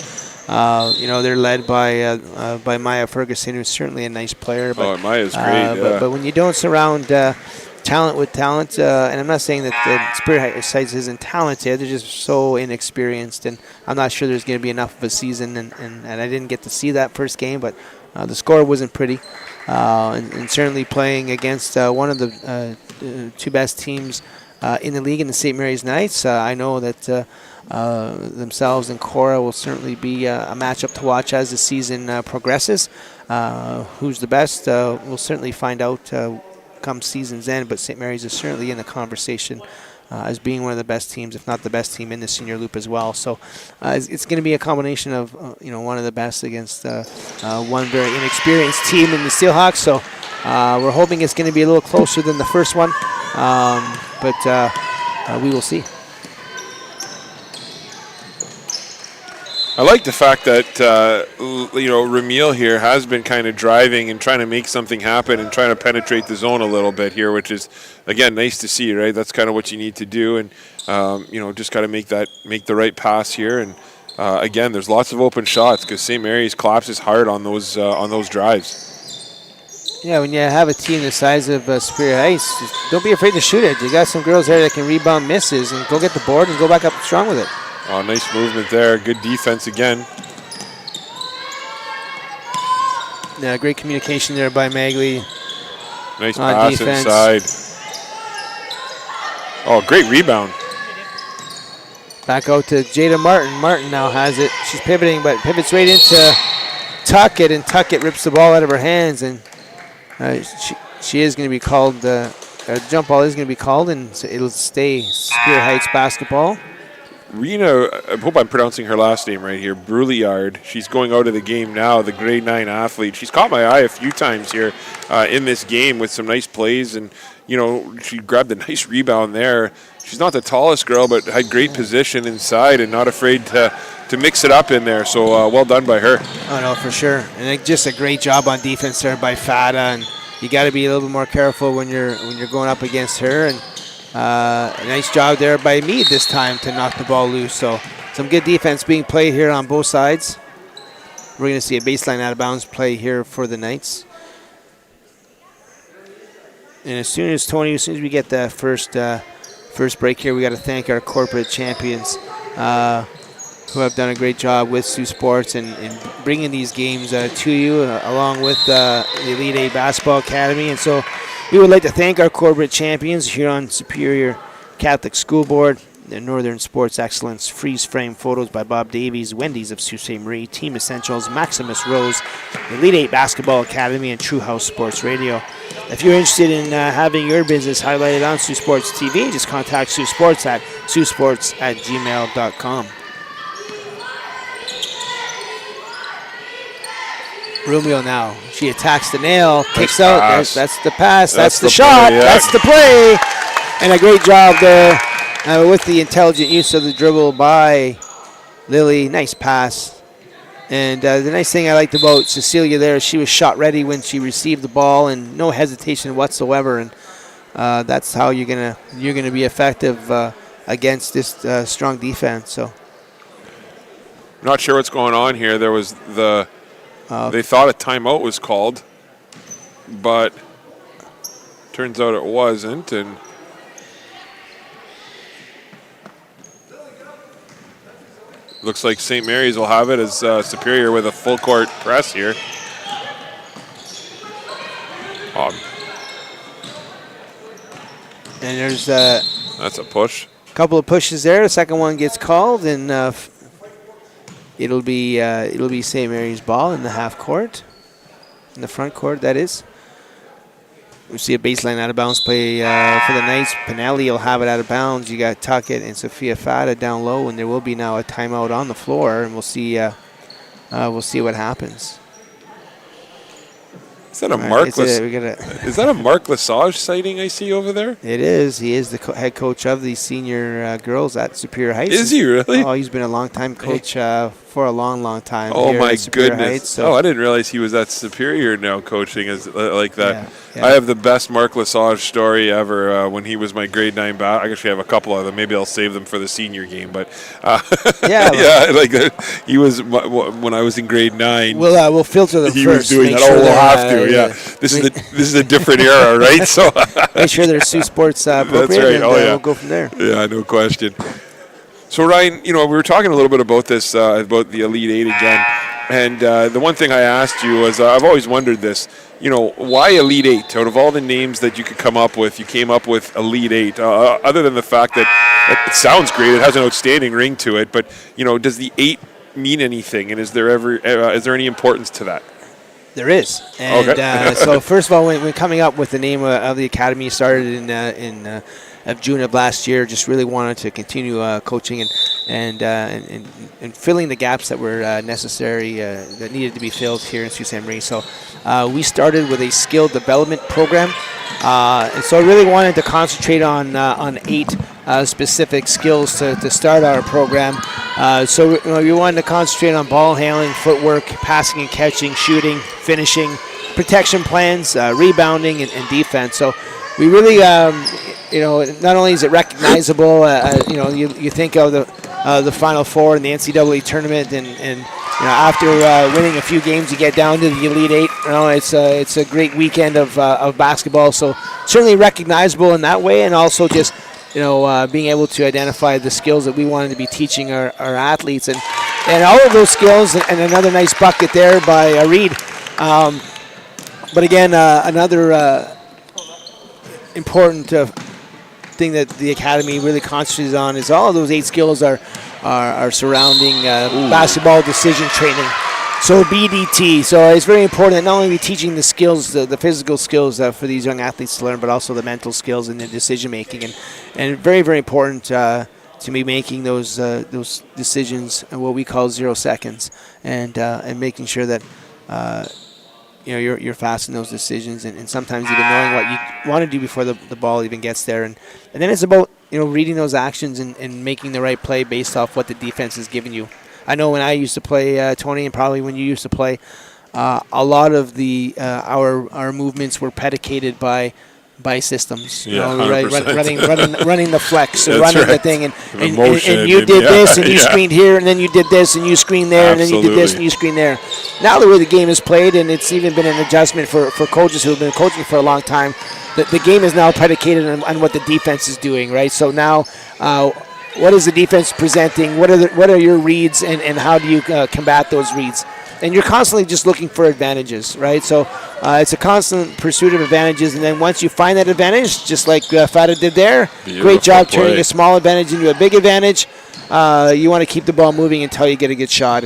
They're led by Maya Ferguson, who's certainly a nice player. But, Maya's great. But when you don't surround talent with talent, and I'm not saying that the Superior Heights isn't talented, they're just so inexperienced, and I'm not sure there's going to be enough of a season. And I didn't get to see that first game, but the score wasn't pretty. And certainly playing against one of the two best teams in the league in the St. Mary's Knights. I know that themselves and Cora will certainly be a matchup to watch as the season progresses. Who's the best? We'll certainly find out come season's end, but St. Mary's is certainly in the conversation as being one of the best teams, if not the best team in the senior loop as well. So it's going to be a combination of one of the best against one very inexperienced team in the Steelhawks. So we're hoping it's going to be a little closer than the first one, but we will see. I like the fact that Ramil here has been kind of driving and trying to make something happen and trying to penetrate the zone a little bit here, which is again nice to see. Right, that's kind of what you need to do, and just got to make the right pass here. And again, there's lots of open shots because St. Mary's collapses hard on those drives. Yeah, when you have a team the size of Superior Heights, just don't be afraid to shoot it. You got some girls there that can rebound misses and go get the board and go back up strong with it. Oh, nice movement there. Good defense again. Yeah, great communication there by Magley. Nice pass inside. Oh, great rebound. Back out to Jada Martin. Martin now has it. She's pivoting, but pivots right into Tuckett, and Tuckett rips the ball out of her hands, and she is going to be called. Jump ball is going to be called, and so it'll stay Superior Heights basketball. Rena, I hope I'm pronouncing her last name right here, Brouillard. She's going out of the game now, the grade 9 athlete. She's caught my eye a few times here in this game with some nice plays, and she grabbed a nice rebound there. She's not the tallest girl, but had great position inside and not afraid to mix it up in there. So well done by her. Oh no, for sure, and just a great job on defense there by Fada. And you got to be a little bit more careful when you're going up against her. And a nice job there by Meade this time to knock the ball loose. So some good defense being played here on both sides. We're going to see a baseline out of bounds play here for the Knights. And as soon as we get the first break here, we got to thank our corporate champions who have done a great job with Saultsports and bringing these games to you along with the Elite 8 Basketball Academy. And so we would like to thank our corporate champions here on Superior Catholic School Board, the Northern Sports Excellence, Freeze Frame Photos by Bob Davies, Wendy's of Sault Ste. Marie, Team Essentials, Maximus Rose, Elite 8 Basketball Academy, and True House Sports Radio. If you're interested in having your business highlighted on Saultsports TV, just contact Saultsports at saultsports@gmail.com. Romeo now. She attacks the nail, kicks out. That's the pass. That's the shot. Play, yeah. That's the play. And a great job there with the intelligent use of the dribble by Lily. Nice pass. And the nice thing I liked about Cecilia there, she was shot ready when she received the ball and no hesitation whatsoever. And that's how you're gonna be effective against this strong defense. So, Not sure what's going on here. There was they thought a timeout was called, but turns out it wasn't. And looks like St. Mary's will have it as Superior with a full court press here. And there's that's a push. a couple of pushes there. The second one gets called, and it'll be St. Mary's ball in the half court, in the front court, that is. We see a baseline out of bounds play for the Knights. Pinelli will have it out of bounds. You got Tuckett and Sophia Fada down low, and there will be now a timeout on the floor, and we'll see what happens. Is that a is that a Mark Lesage sighting I see over there? It is. He is the head coach of the senior girls at Superior Heights. Is he really? Oh, he's been a long-time coach for a long, long time. Oh, my goodness. Heights, so. I didn't realize he was at Superior now coaching as like that. Yeah. I have the best Mark Lesage story ever when he was my grade 9 I actually have a couple of them. Maybe I'll save them for the senior game. But he was when I was in grade 9. We'll filter them he first. He was doing that. Sure we'll have to. Yeah. This is a different era, right? So make sure they're Saultsports appropriate. That's right. And, we'll go from there. Yeah, no question. So Ryan, we were talking a little bit about this, about the Elite 8 again, and the one thing I asked you was, I've always wondered this, why Elite 8? Out of all the names that you could come up with, you came up with Elite 8, other than the fact that it sounds great, it has an outstanding ring to it, but, does the 8 mean anything, and is there any importance to that? There is. And okay. So first of all, when coming up with the name of the academy, started in June of last year, just really wanted to continue coaching and filling the gaps that were necessary, that needed to be filled here in Sault Ste. Marie. So we started with a skill development program. And so I really wanted to concentrate on 8 specific skills to start our program. So we wanted to concentrate on ball handling, footwork, passing and catching, shooting, finishing, protection plans, rebounding, and defense. So we really, not only is it recognizable, you think of the Final Four in the NCAA tournament, and after winning a few games, you get down to the Elite 8. It's a great weekend of basketball. So certainly recognizable in that way, and also just being able to identify the skills that we wanted to be teaching our athletes, and all of those skills, and another nice bucket there by Reed. But again, another important thing that the academy really concentrates on is all of those 8 skills are surrounding basketball decision training. So BDT. So it's very important that not only are we teaching the skills, the physical skills for these young athletes to learn, but also the mental skills and the decision making, and very, very important to be making those decisions in what we call 0 seconds, and making sure that you're fast in those decisions, and sometimes even knowing what you want to do before the ball even gets there, and then it's about reading those actions and making the right play based off what the defense is giving you. I know when I used to play, Tony, and probably when you used to play, a lot of our movements were predicated by systems. Running the flex, or running the thing, and you did this, and you screened here, and then you did this, and you screened there, and then you did this, and you screened there. Now the way the game is played, and it's even been an adjustment for coaches who have been coaching for a long time, the game is now predicated on what the defense is doing, right? So now, what is the defense presenting? What are your reads, and how do you combat those reads? And you're constantly just looking for advantages, right? So it's a constant pursuit of advantages, and then once you find that advantage, just like Fata did there, great job turning a small advantage into a big advantage. You want to keep the ball moving until you get a good shot,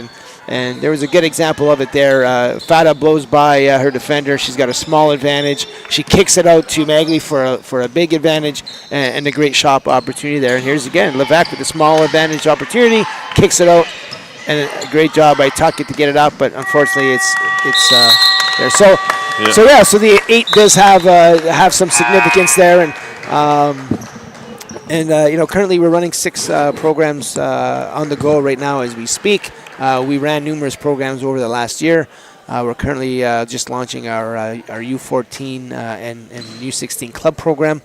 and there was a good example of it there. Fata blows by her defender. She's got a small advantage. She kicks it out to Magley for a big advantage and a great shot opportunity there. And here's again Levesque with a small advantage opportunity, kicks it out. And a great job by Tuckett to get it up, but unfortunately it's there. So the 8 does have some significance there, and currently we're running 6 programs on the go right now as we speak. We ran numerous programs over the last year. We're currently just launching our U14 and U16 club program,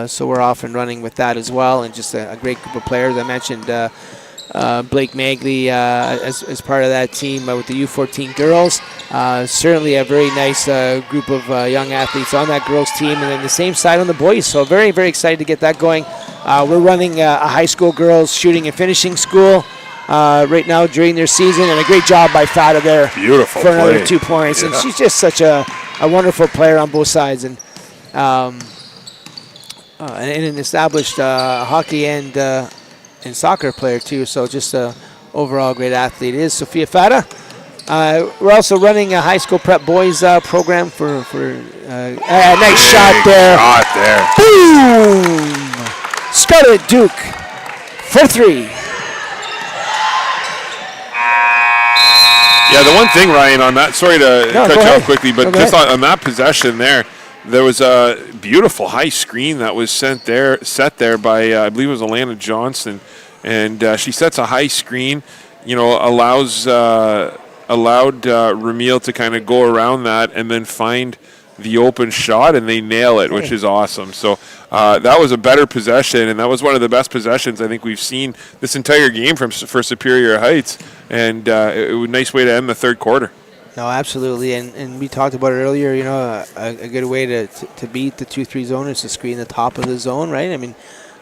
so we're off and running with that as well, and just a great group of players. I mentioned Blake Magley as part of that team with the U14 girls. Certainly a very nice group of young athletes on that girls team, and then the same side on the boys. So very, very excited to get that going. We're running a high school girls shooting and finishing school right now during their season, and a great job by Fata there. Beautiful for another play. 2 points. Yeah. And she's just such a wonderful player on both sides, and an established hockey and soccer player too, so just a overall great athlete is Sophia Fata. We're also running a high school prep boys program for nice shot there. Boom! Scarlett Duke for 3. Yeah, the one thing, Ryan, on that, sorry to cut you off quickly, but just on that possession there was a beautiful high screen that was set there by, I believe it was Alana Johnson, and she sets a high screen, allowed Ramil to kind of go around that and then find the open shot, and they nail it, which is awesome. So that was a better possession, and that was one of the best possessions I think we've seen this entire game for Superior Heights, and it was a nice way to end the third quarter. No, absolutely, and we talked about it earlier. A good way to beat the 2-3 zone is to screen the top of the zone, right? I mean,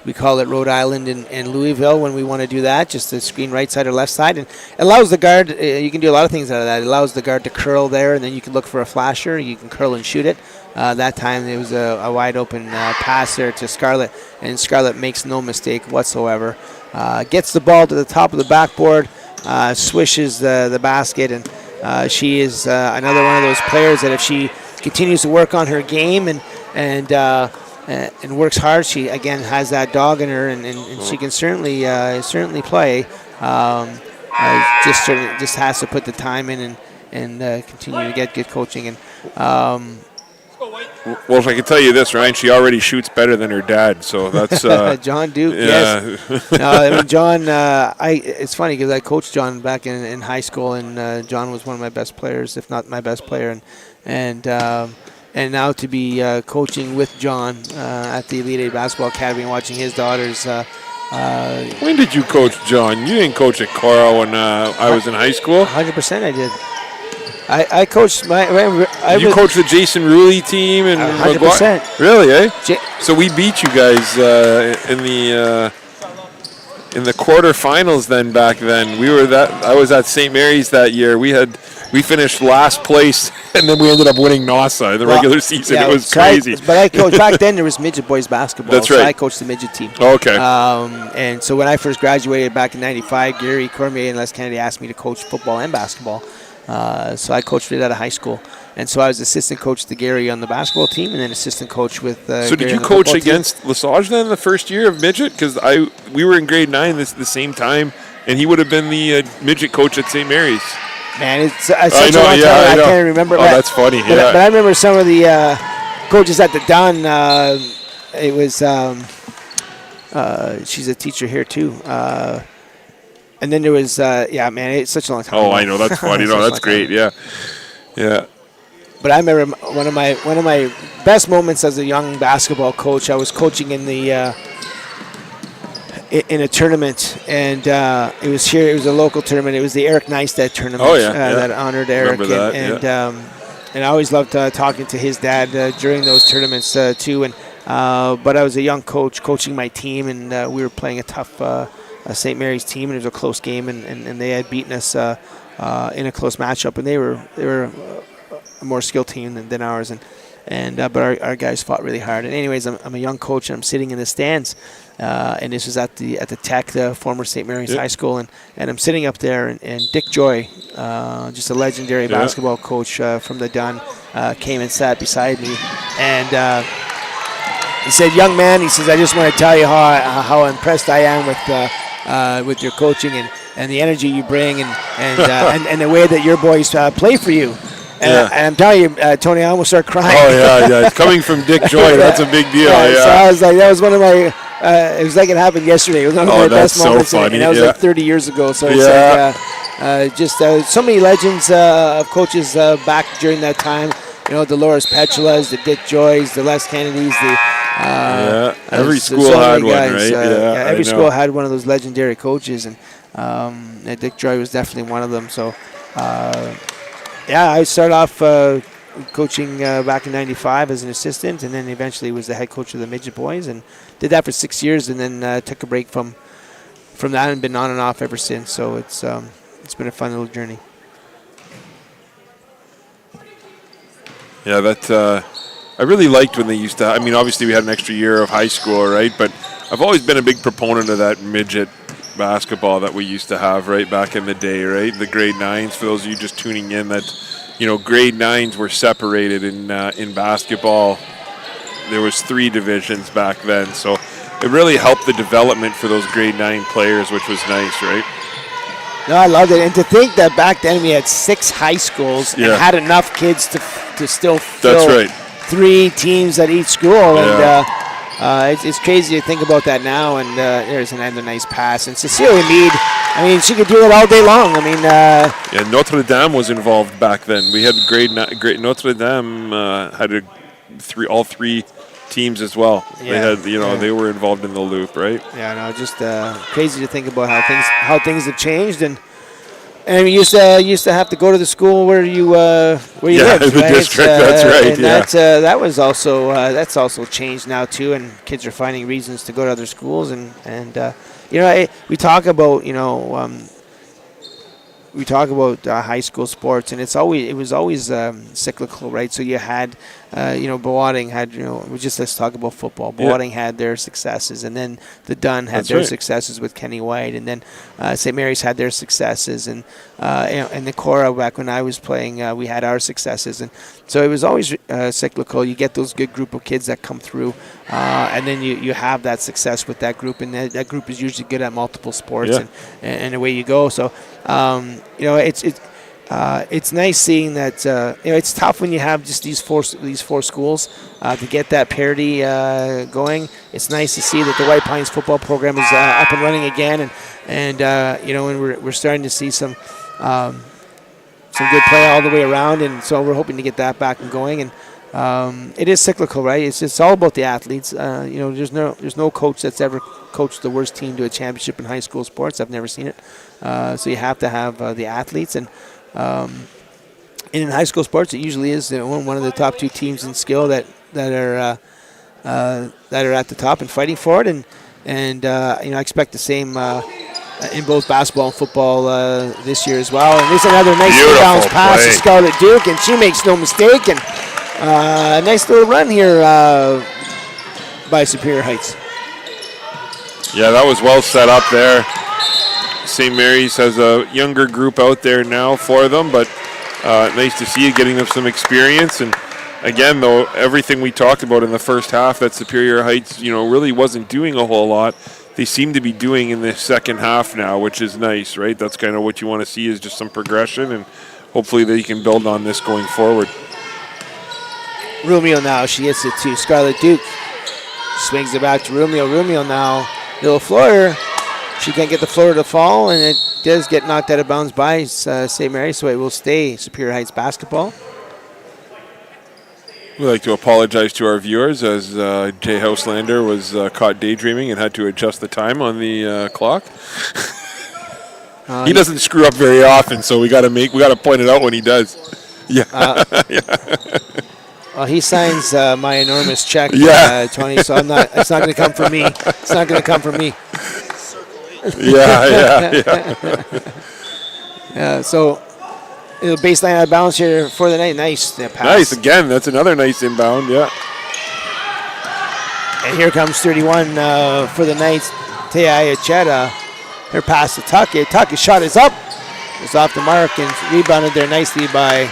we call it Rhode Island and Louisville when we want to do that, just to screen right side or left side, and it allows the guard. You can do a lot of things out of that. It allows the guard to curl there, and then you can look for a flasher. You can curl and shoot it. That time there was a wide open pass there to Scarlett, and Scarlett makes no mistake whatsoever. Gets the ball to the top of the backboard, swishes the basket, and she is another one of those players that if she continues to work on her game and works hard, she again has that dog in her, and she can certainly play. Just has to put the time in and continue to get good coaching. And well, if I can tell you this, Ryan, she already shoots better than her dad, so that's John Duke. Yeah. Yes. No, I mean John. It's funny because I coached John back in high school, and John was one of my best players, if not my best player, and now to be coaching with John at the Elite 8 Basketball Academy and watching his daughters. When did you coach John? You didn't coach at Cora when I was in high school? 100% I did. I coached you coached the Jason Ruley team and 100%. Really, eh? So we beat you guys in the in the quarterfinals then back then. I was at St. Mary's that year. We finished last place, and then we ended up winning NASA in the regular season. It was crazy. But I coached back then. There was midget boys basketball. That's right. So I coached the midget team. Okay. And so when I first graduated back in '95, Gary Cormier and Les Kennedy asked me to coach football and basketball. So I coached it out of high school. And so I was assistant coach to Gary on the basketball team, and then assistant coach with. So did you coach against Lesage then the first year of midget? Because we were in grade 9 the same time, and he would have been the midget coach at St. Mary's. Man, it's such a long time. I can't remember. Oh, that's funny. But I remember some of the coaches at the Dunn. It was she's a teacher here too. And then there was man, it's such a long time. Oh, I know, that's funny. No, that's great. Yeah. But I remember one of my best moments as a young basketball coach. I was coaching in the in a tournament, and it was here. It was a local tournament. It was the Eric Neistat tournament that honored Eric. And I always loved talking to his dad during those tournaments too. And but I was a young coach coaching my team, and we were playing a tough St. Mary's team, and it was a close game, and they had beaten us in a close matchup, and they were a more skilled team than ours, but our guys fought really hard. And anyways, I'm a young coach, and I'm sitting in the stands, and this was at the Tech, the former St. Mary's High School, and I'm sitting up there, and Dick Joy, just a legendary basketball coach from the Dunn, came and sat beside me, and he said, "Young man," he says, "I just want to tell you how impressed I am with your coaching and the energy you bring and the way that your boys play for you." And I'm telling you, Tony, I almost start crying. Oh, yeah. Coming from Dick Joy, that's a big deal. Yeah. So I was like, that was one of my, it was like it happened yesterday. It was one of my best moments. So funny. And that was like 30 years ago. So it's like, just so many legends of coaches back during that time. You know, Dolores Petulas, the Dick Joys, the Les Kennedys, every school had one, right? Every school had one of those legendary coaches, and Dick Joy was definitely one of them. So, I started off coaching back in '95 as an assistant, and then eventually was the head coach of the midget boys, and did that for 6 years, and then took a break from that, and been on and off ever since. So it's been a fun little journey. Yeah, that I really liked when they used to. I mean, obviously we had an extra year of high school, right? But I've always been a big proponent of that midget basketball that we used to have right back in the day, right? The grade 9s, for those of you just tuning in, that, you know, grade 9s were separated in basketball. There was 3 divisions back then, so it really helped the development for those grade 9 players, which was nice, right? No, I loved it. And to think that back then we had 6 high schools and had enough kids to still fill 3 teams at each school. And it's crazy to think about that now. And there's another nice pass. And Cecilia Mead, I mean, she could do it all day long. I mean, Notre Dame was involved back then. We had grade Notre Dame had all 3 teams as well. They had, they were involved in the loop, right? Yeah, no, just crazy to think about how things have changed, and we used to have to go to the school where you lived, the right? district. That's right. And that was also that's also changed now too, and kids are finding reasons to go to other schools, and we talk about high school sports, and it was always cyclical, right? So you had, Boating had, let's talk about football. Boating had their successes, and then the Dunn had their successes with Kenny White, and then St. Mary's had their successes, and the Cora, back when I was playing, we had our successes, and so it was always cyclical. You get those good group of kids that come through, and then you have that success with that group, and that group is usually good at multiple sports, and away you go. So. It's nice seeing that. It's tough when you have just these four schools to get that parity going. It's nice to see that the White Pines football program is up and running again, and we're starting to see some good play all the way around, and so we're hoping to get that back and going. And it is cyclical, right? It's all about the athletes. There's no coach that's ever coached the worst team to a championship in high school sports. I've never seen it. So you have to have the athletes, and in high school sports, it usually is one of the top 2 teams in skill that are at the top and fighting for it. And And I expect the same in both basketball and football this year as well. And there's another nice inbounds pass to Scarlett Duke, and she makes no mistake. And a nice little run here by Superior Heights. Yeah, that was well set up there. St. Mary's has a younger group out there now for them, but nice to see you getting them some experience. And again, though, everything we talked about in the first half that Superior Heights, really wasn't doing a whole lot, they seem to be doing in the second half now, which is nice, right? That's kind of what you want to see, is just some progression, and hopefully they can build on this going forward. Romeo now, she hits it to Scarlett Duke. Swings it back to Romeo. Romeo now, little floater. She can't get the floater to fall, and it does get knocked out of bounds by St. Mary, so it will stay Superior Heights basketball. We'd like to apologize to our viewers as Jay Houselander was caught daydreaming and had to adjust the time on the clock. He doesn't screw up very often, so we got to point it out when he does. Yeah. Well, he signs my enormous check, Tony. So it's not going to come from me. It's not going to come from me. Yeah. So. Baseline out of bounds here for the night. Nice pass. Nice, again. That's another nice inbound, yeah. And here comes 31 for the Knights. Teaya Cheta. Her pass to Tuckett. Tuckett's shot is up. It's off the mark and rebounded there nicely by...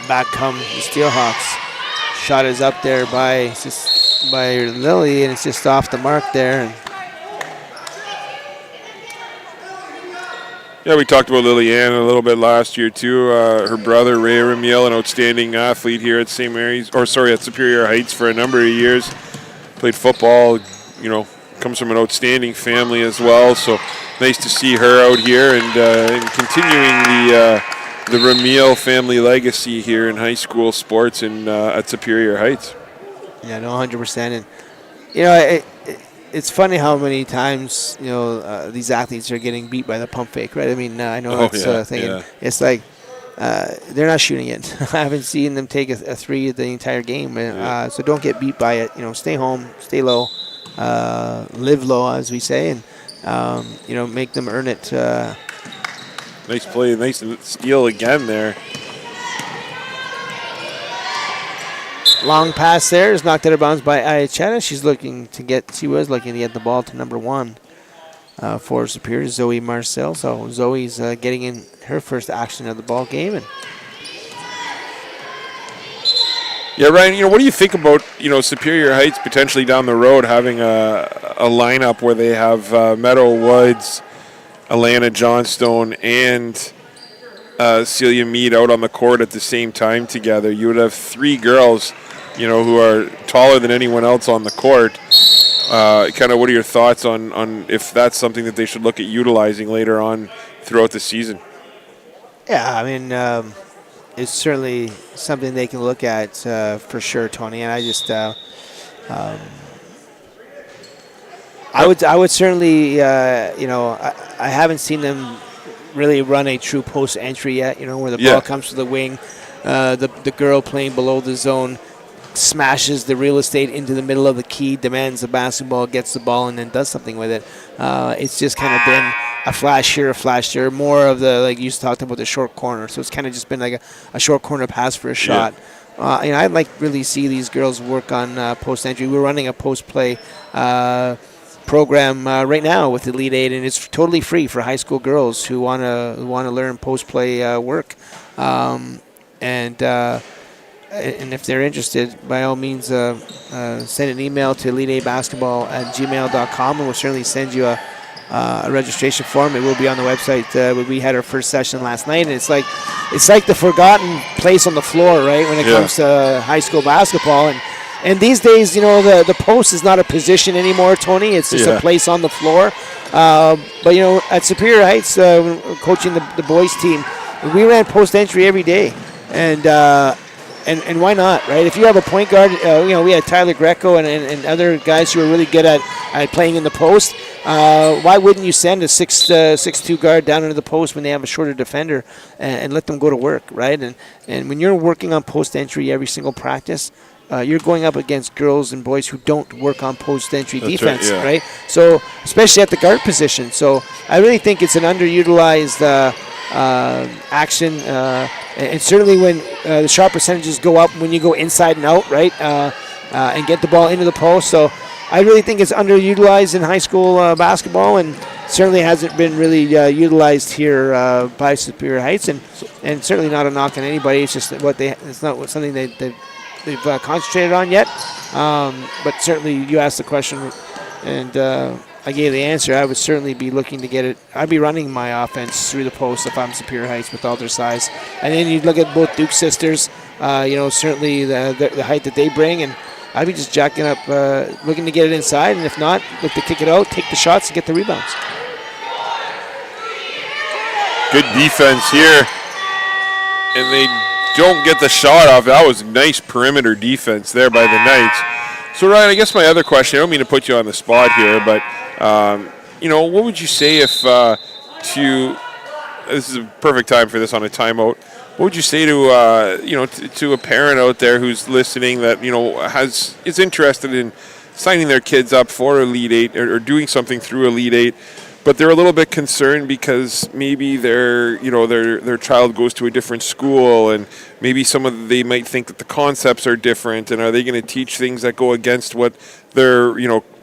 Back come the Steelhawks. Shot is up there by Lily, and it's just off the mark there. Yeah, we talked about Lillian a little bit last year too. Her brother Ray Ramiel, an outstanding athlete here at at Superior Heights for a number of years. Played football, comes from an outstanding family as well. So nice to see her out here and continuing the Ramiel family legacy here in high school sports at Superior Heights. Yeah, no, 100%. And it's funny how many times these athletes are getting beat by the pump fake, right? I mean, I know that's a thing. Yeah. It's like they're not shooting it. I haven't seen them take a three the entire game, so don't get beat by it. Stay home, stay low, live low, as we say, and make them earn it. Nice play, nice steal again there. Long pass there is knocked out of bounds by Ayacheta. She was looking to get the ball to number 1 for Superior, Zoe Marcel. So Zoe's getting in her first action of the ball game. And yeah, Ryan, what do you think about, Superior Heights potentially down the road having a lineup where they have Meadow Woods, Alana Johnstone, and Celia Mead out on the court at the same time together? You would have 3 girls who are taller than anyone else on the court. Kind of what are your thoughts on if that's something that they should look at utilizing later on throughout the season? Yeah, I mean, it's certainly something they can look at for sure, Tony. And I just, I would certainly, I haven't seen them really run a true post entry yet, where the ball comes to the wing, the girl playing below the zone smashes the real estate into the middle of the key, demands the basketball, gets the ball, and then does something with it. It's just kind of been a flash here, a flash there, more of the, like you talked about, the short corner. So it's kind of just been like a short corner pass for a shot. I'd like really see these girls work on post entry. We're running a post play program right now with Elite 8, and it's totally free for high school girls who want to learn post play work. And if they're interested, by all means, send an email to elite8basketball@gmail.com, and we'll certainly send you a registration form. It will be on the website. We had our first session last night, and it's like the forgotten place on the floor, right, when it comes to high school basketball. And these days, the post is not a position anymore, Tony. It's just a place on the floor. But at Superior Heights, coaching the boys team, we ran post entry every day, and why not, right? If you have a point guard, we had Tyler Greco and other guys who are really good at playing in the post. Why wouldn't you send a 6'2" guard down into the post when they have a shorter defender and let them go to work, right? And when you're working on post entry every single practice, you're going up against girls and boys who don't work on post-entry defense, right, yeah. right? So, especially at the guard position. So, I really think it's an underutilized action, and certainly when the shot percentages go up when you go inside and out, right, and get the ball into the post. So, I really think it's underutilized in high school basketball, and certainly hasn't been really utilized here by Superior Heights, and certainly not a knock on anybody. It's just it's not something they've concentrated on yet. But certainly, you asked the question, and I gave the answer. I would certainly be looking to get it. I'd be running my offense through the post if I'm Superior Heights with all their size. And then you look at both Duke sisters. Certainly the height that they bring, and I'd be just jacking up, looking to get it inside, and if not, look to kick it out, take the shots, and get the rebounds. Good defense here, and they don't get the shot off. That was nice perimeter defense there by the Knights. So, Ryan, I guess my other question, I don't mean to put you on the spot here, but, what would you say if this is a perfect time for this on a timeout, what would you say to to a parent out there who's listening that is interested in signing their kids up for Elite Eight or doing something through Elite Eight, but they're a little bit concerned because maybe their child goes to a different school, and maybe they might think that the concepts are different, and are they going to teach things that go against what their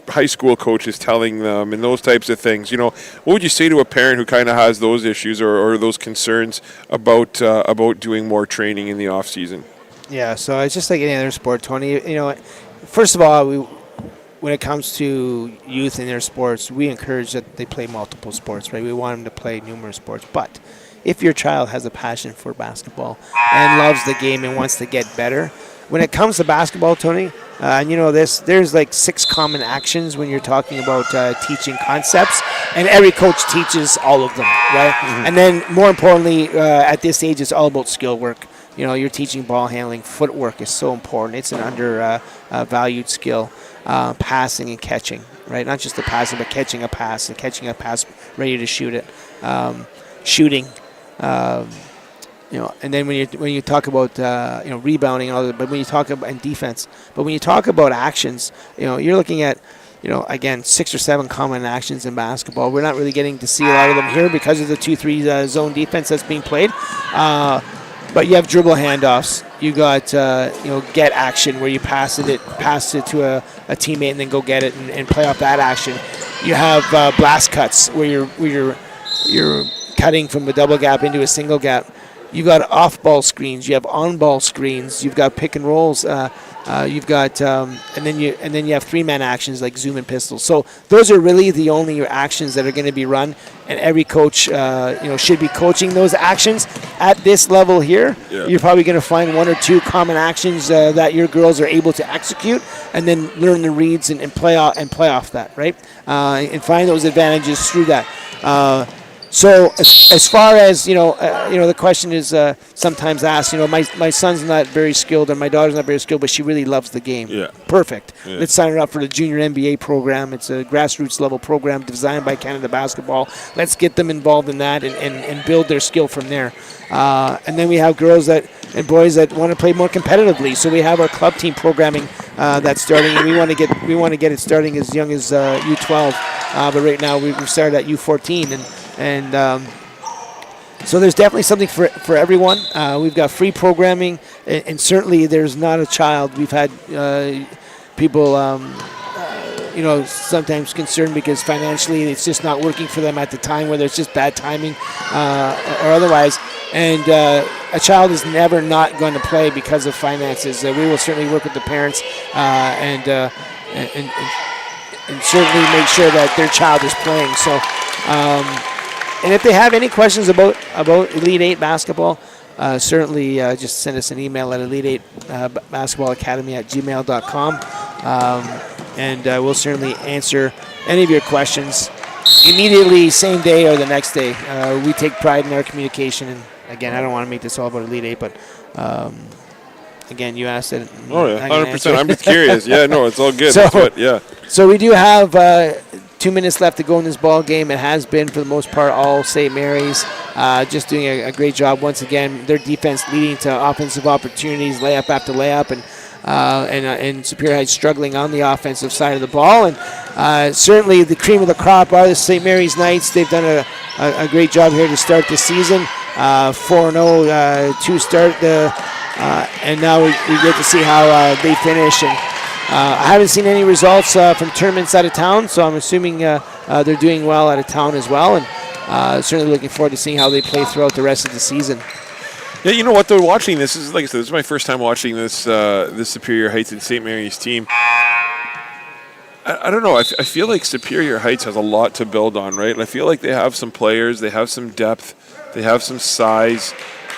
high school coach is telling them, and those types of things. What would you say to a parent who kind of has those issues or those concerns about doing more training in the off season? Yeah, so it's just like any other sport, Tony. First of all, when it comes to youth in their sports, we encourage that they play multiple sports, right? We want them to play numerous sports. But if your child has a passion for basketball and loves the game and wants to get better, when it comes to basketball, Tony, and there's like 6 common actions when you're talking about teaching concepts, and every coach teaches all of them, right? Mm-hmm. And then more importantly, at this age, it's all about skill work. You're teaching ball handling. Footwork is so important. It's an undervalued skill. Passing and catching, right? Not just the passing, but catching a pass and catching a pass ready to shoot it. Shooting, and then when you talk about rebounding and all that, but when you talk about and defense, but when you talk about actions, you're looking at again 6 or 7 common actions in basketball. We're not really getting to see a lot of them here because of the 2-3 zone defense that's being played. But you have dribble handoffs. You got get action where you pass it to a teammate and then go get it and play off that action. You have blast cuts where you're cutting from a double gap into a single gap. You've got off-ball screens. You have on-ball screens. You've got pick and rolls. You've got and then you have 3-man actions like zoom and pistols. So those are really the only actions that are going to be run, and every coach should be coaching those actions at this level here. Yeah. You're probably going to find 1 or 2 common actions that your girls are able to execute, and then learn the reads and play off that, right? And find those advantages through that. So as far as the question is sometimes asked. My son's not very skilled and my daughter's not very skilled, but she really loves the game. Yeah. Perfect. Yeah. Let's sign her up for the junior NBA program. It's a grassroots level program designed by Canada Basketball. Let's get them involved in that and build their skill from there. And then we have girls and boys that want to play more competitively. So we have our club team programming that's starting, and we want to get it starting as young as U12. But right now we've started at U14 and so there's definitely something for everyone. We've got free programming, and certainly there's not a child. We've had people, sometimes concerned because financially it's just not working for them at the time, whether it's just bad timing or otherwise. And a child is never not going to play because of finances. We will certainly work with the parents and certainly make sure that their child is playing. So. And if they have any questions about Elite 8 basketball, certainly just send us an email at elite8basketballacademy@gmail.com, and we'll certainly answer any of your questions immediately, same day or the next day. We take pride in our communication, and again, I don't want to make this all about Elite 8, but again, you asked it. Oh yeah, 100%. I'm just curious. Yeah, no, it's all good. So we do have 2 minutes left to go in this ball game. It has been, for the most part, all St. Mary's. Just doing a great job once again. Their defense leading to offensive opportunities, layup after layup. And and Superior Heights struggling on the offensive side of the ball. And certainly the cream of the crop are the St. Mary's Knights. They've done a great job here to start the season. 4-0 to start and now we get to see how they finish. And I haven't seen any results from tournaments out of town, so I'm assuming they're doing well out of town as well. And certainly looking forward to seeing how they play throughout the rest of the season. Yeah, you know what? Though watching this is, like I said, this is my first time watching this Superior Heights and St. Mary's team. I don't know. I feel like Superior Heights has a lot to build on, right? I feel like they have some players, they have some depth, they have some size.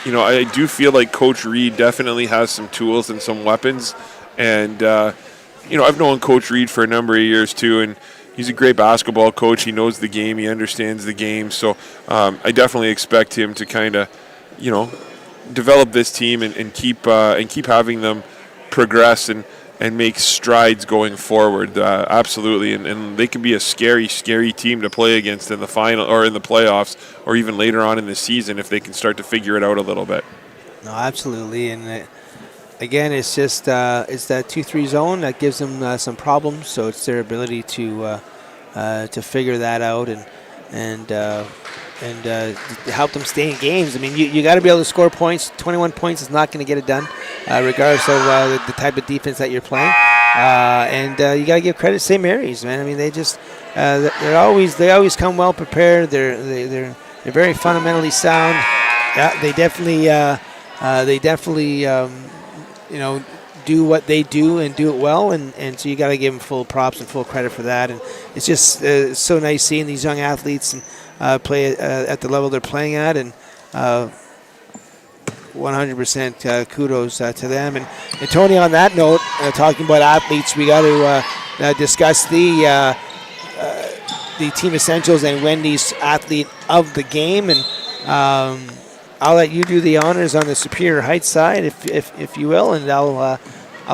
You know, I do feel like Coach Reed definitely has some tools and some weapons. And you know, I've known Coach Reed for a number of years too, and he's a great basketball coach. He knows the game. He understands the game. So I definitely expect him to kind of, you know, develop this team and keep having them progress and make strides going forward. Absolutely, and they can be a scary team to play against in the final or in the playoffs or even later on in the season if they can start to figure it out a little bit. No, absolutely, and again, it's just it's that 2-3 zone that gives them some problems. So it's their ability to figure that out and help them stay in games. I mean, you got to be able to score points. 21 points is not going to get it done, regardless of the type of defense that you're playing. And you got to give credit to St. Mary's, man. I mean, they just they always come well prepared. They're very fundamentally sound. Yeah, they definitely you know, do what they do and do it well, and so you got to give them full props and full credit for that. And it's just so nice seeing these young athletes and play at the level they're playing at, and 100% kudos to them. And Tony, on that note, talking about athletes, we got to discuss the team essentials and Wendy's athlete of the game, and I'll let you do the honors on the Superior Heights side, if you will, and I'll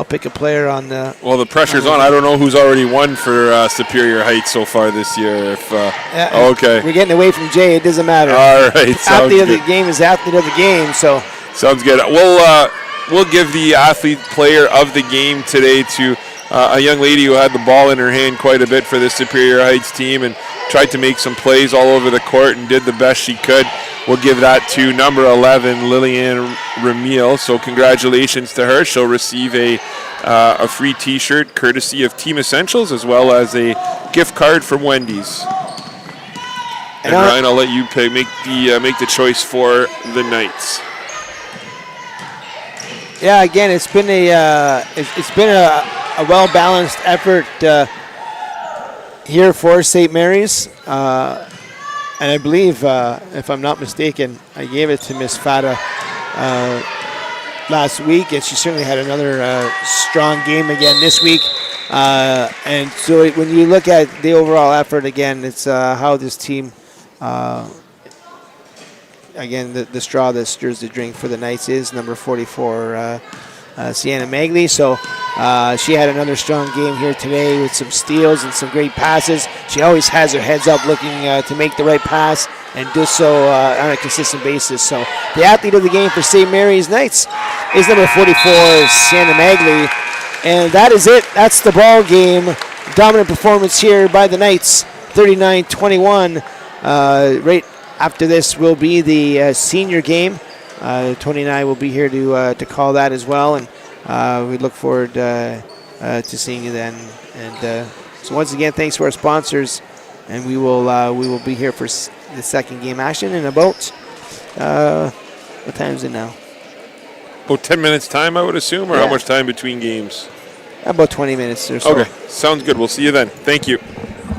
pick a player on the. Well, the pressure's on. I don't know who's already won for Superior Heights so far this year. Okay, we're getting away from Jay. It doesn't matter. All right, athlete of the game is athlete of the game. So sounds good. We'll give the athlete player of the game today to a young lady who had the ball in her hand quite a bit for the Superior Heights team and tried to make some plays all over the court and did the best she could. We'll give that to number 11, Lillian Ramil. So congratulations to her. She'll receive a free T-shirt courtesy of Team Essentials, as well as a gift card from Wendy's. And Ryan, I'll let you make the choice for the Knights. Yeah, again, it's been a well balanced effort here for St. Mary's. And I believe, if I'm not mistaken, I gave it to Miss Fata last week, and she certainly had another strong game again this week. And so when you look at the overall effort, again, it's how this team, again, the straw that stirs the drink for the Knights is number 44, Sienna Magley. So she had another strong game here today with some steals and some great passes. She always has her heads up looking to make the right pass and do so on a consistent basis. So the athlete of the game for St. Mary's Knights is number 44, Sienna Magley. And that is it. That's the ball game. Dominant performance here by the Knights, 39-21. Right after this will be the senior game. Tony and I will be here to call that as well, and we look forward to seeing you then. And so once again, thanks to our sponsors, and we will be here for the second game action in about what time is it now? About 10 minutes time, I would assume, or how much time between games? About 20 minutes or so. Okay, sounds good. We'll see you then. Thank you.